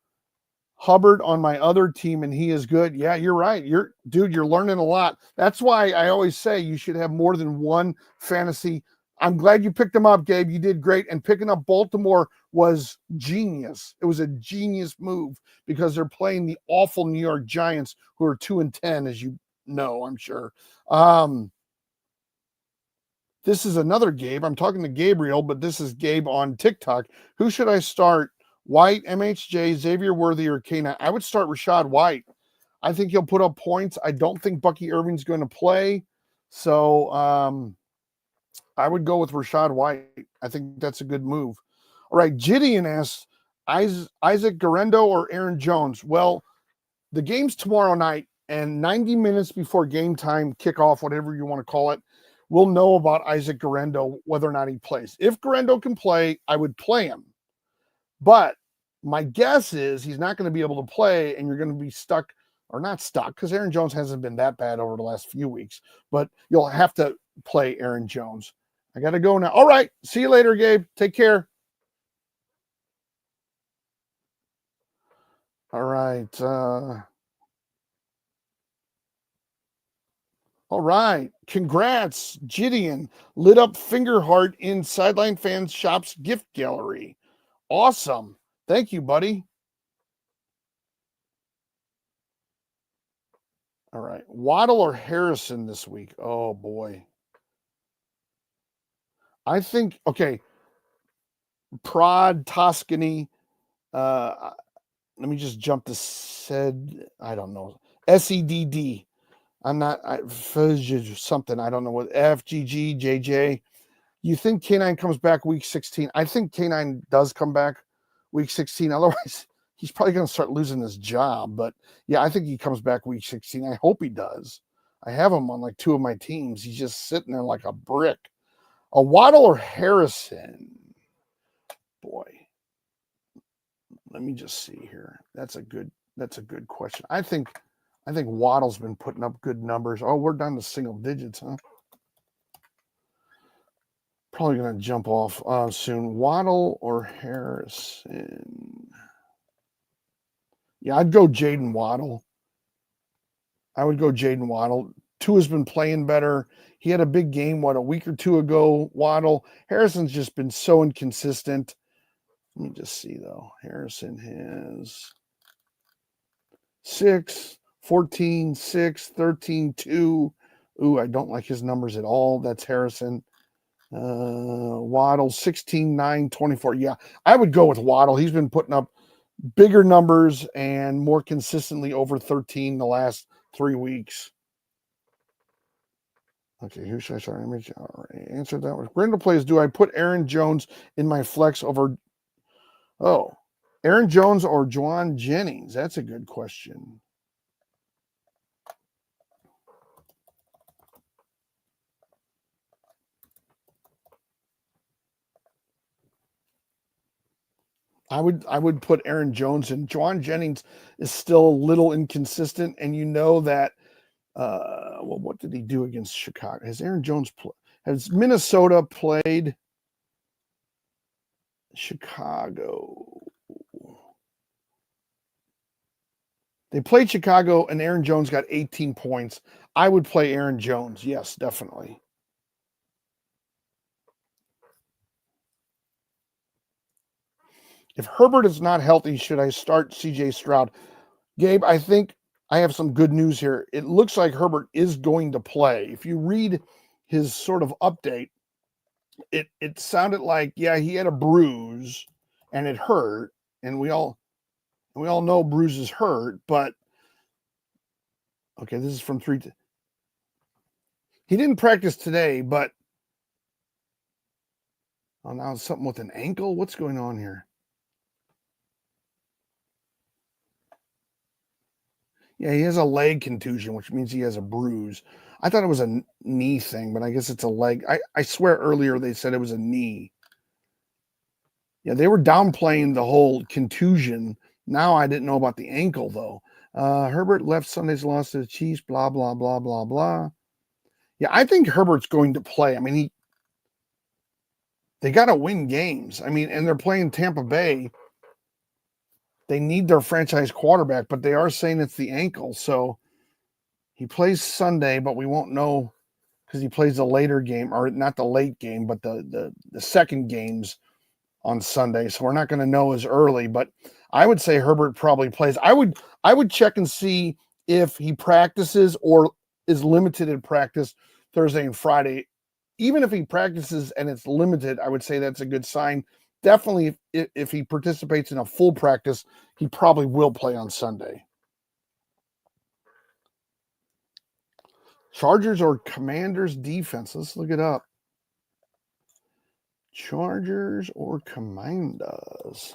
S1: Hubbard on my other team, and he is good. Yeah, you're right. You're learning a lot. That's why I always say you should have more than one fantasy I'm glad you picked them up, Gabe. You did great. And picking up Baltimore was genius. It was a genius move because they're playing the awful New York Giants, who are 2-10, as you know, I'm sure. This is another Gabe. I'm talking to Gabriel, but this is Gabe on TikTok. Who should I start? White, MHJ, Xavier Worthy, or K9? I would start Rachaad White. I think he'll put up points. I don't think Bucky Irving's going to play. So I would go with Rachaad White. I think that's a good move. All right, Gideon asks, Isaac Guerendo or Aaron Jones? Well, the game's tomorrow night, and 90 minutes before game time, kickoff, whatever you want to call it, we'll know about Isaac Guerendo, whether or not he plays. If Guerendo can play, I would play him. But my guess is he's not going to be able to play, and you're going to be stuck, or not stuck, because Aaron Jones hasn't been that bad over the last few weeks, but you'll have to play Aaron Jones. I got to go now. All right. See you later, Gabe. Take care. All right. All right. Congrats, Gideon. Lit up finger heart in Sideline Fans Shop's gift gallery. Awesome. Thank you, buddy. All right. Waddle or Harrison this week? Oh, boy. I think, okay. Prod, Toscany. Let me just jump to said, I don't know. SEDD. I'm not, something. I don't know what. FGG, JJ. You think K9 comes back week 16? I think K9 does come back week 16. Otherwise, he's probably going to start losing his job. But yeah, I think he comes back week 16. I hope he does. I have him on like 2 of my teams. He's just sitting there like a brick. A Waddle or Harrison? Boy. Let me just see here. That's a good question. I think Waddle's been putting up good numbers. Oh, we're down to single digits, huh? Probably going to jump off soon. Waddle or Harrison? Yeah, I'd go Jaden Waddle. I would go Jaden Waddle. Tua's been playing better. He had a big game, a week or 2 ago, Waddle. Harrison's just been so inconsistent. Let me just see, though. Harrison has 6, 14, 6, 13, 2. Ooh, I don't like his numbers at all. That's Harrison. Waddle, 16, 9, 24. Yeah, I would go with Waddle. He's been putting up bigger numbers and more consistently over 13 the last 3 weeks. Okay, who should I start? All right, answer that one. Brenda plays, do I put Aaron Jones in my flex over... Oh, Aaron Jones or Juwan Jennings? That's a good question. I would put Aaron Jones in. Juwan Jennings is still a little inconsistent, and you know that. Well, what did he do against Chicago? Has Aaron Jones has Minnesota played Chicago? They played Chicago, and Aaron Jones got 18 points. I would play Aaron Jones. Yes, definitely. If Herbert is not healthy, should I start CJ Stroud? Gabe, I think I have some good news here. It looks like Herbert is going to play. If you read his sort of update, it sounded like, yeah, he had a bruise and it hurt, and we all know bruises hurt, but okay, this is from 3. He didn't practice today, but oh, now it's something with an ankle. What's going on here? Yeah, he has a leg contusion, which means he has a bruise. I thought it was a knee thing, but I guess it's a leg. I swear earlier they said it was a knee. Yeah, they were downplaying the whole contusion. Now I didn't know about the ankle, though. Herbert left Sunday's loss to the Chiefs, blah, blah, blah, blah, blah. Yeah, I think Herbert's going to play. I mean, they got to win games. I mean, and they're playing Tampa Bay. They need their franchise quarterback, but they are saying it's the ankle. So he plays Sunday, but we won't know because he plays the later game, or not the late game, but the second games on Sunday. So we're not going to know as early, but I would say Herbert probably plays. I would check and see if he practices or is limited in practice Thursday and Friday. Even if he practices and it's limited, I would say that's a good sign. Definitely, if he participates in a full practice, he probably will play on Sunday. Chargers or Commanders defense? Let's look it up. Chargers or Commanders?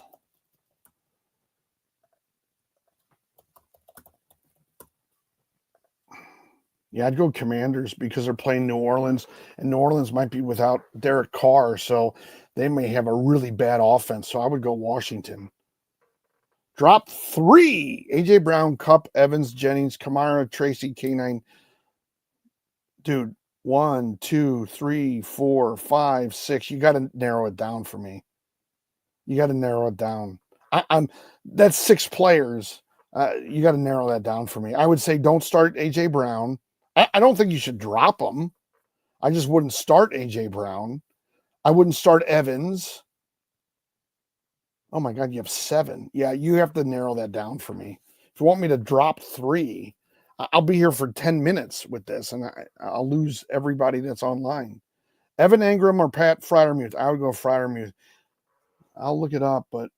S1: Yeah, I'd go Commanders because they're playing New Orleans, and New Orleans might be without Derek Carr, so they may have a really bad offense. So I would go Washington. Drop 3. A.J. Brown, Kupp, Evans, Jennings, Kamara, Tracy, K9. Dude, 1, 2, 3, 4, 5, 6. You got to narrow it down for me. You got to narrow it down. That's 6 players. You got to narrow that down for me. I would say don't start A.J. Brown. I don't think you should drop him. I just wouldn't start A.J. Brown. I wouldn't start Evans. Oh my God, you have 7. Yeah, you have to narrow that down for me. If you want me to drop 3, I'll be here for 10 minutes with this, and I'll lose everybody that's online. Evan Engram or Pat Freiermuth? I would go Freiermuth. I'll look it up, but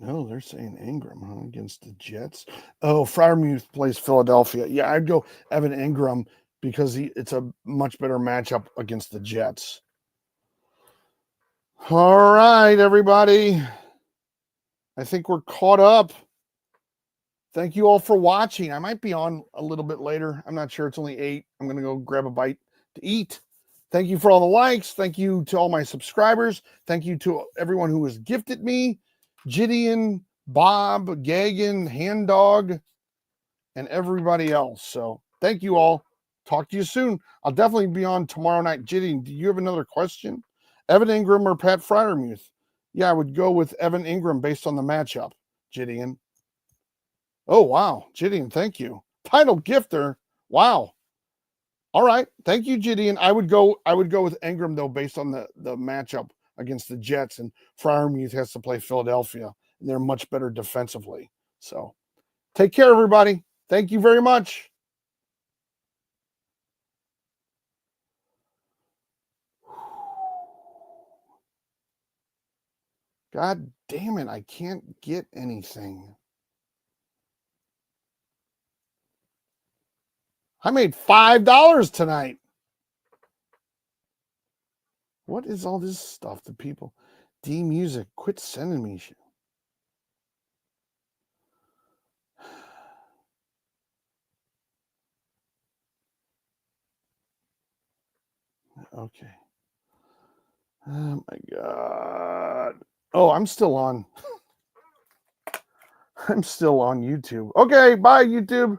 S1: no, they're saying Engram against the Jets. Oh, Freiermuth plays Philadelphia. Yeah, I'd go Evan Engram because it's a much better matchup against the Jets. All right, everybody. I think we're caught up. Thank you all for watching. I might be on a little bit later. I'm not sure. It's only 8. I'm going to go grab a bite to eat. Thank you for all the likes. Thank you to all my subscribers. Thank you to everyone who has gifted me. Gideon, Bob, Gagan, Hand Dog, and everybody else. So thank you all. Talk to you soon. I'll definitely be on tomorrow night. Gideon, do you have another question? Evan Engram or Pat Freiermuth? Yeah, I would go with Evan Engram based on the matchup, Gideon. Oh, wow. Gideon, thank you. Title gifter. Wow. All right. Thank you, Gideon. I would go with Engram, though, based on the matchup against the Jets, and Freiermuth has to play Philadelphia, and they're much better defensively. So take care, everybody. Thank you very much. God damn it. I can't get anything. I made $5 tonight. What is all this stuff to people? D Music, quit sending me shit. Okay. Oh my God. Oh, I'm still on. I'm still on YouTube. Okay, bye, YouTube.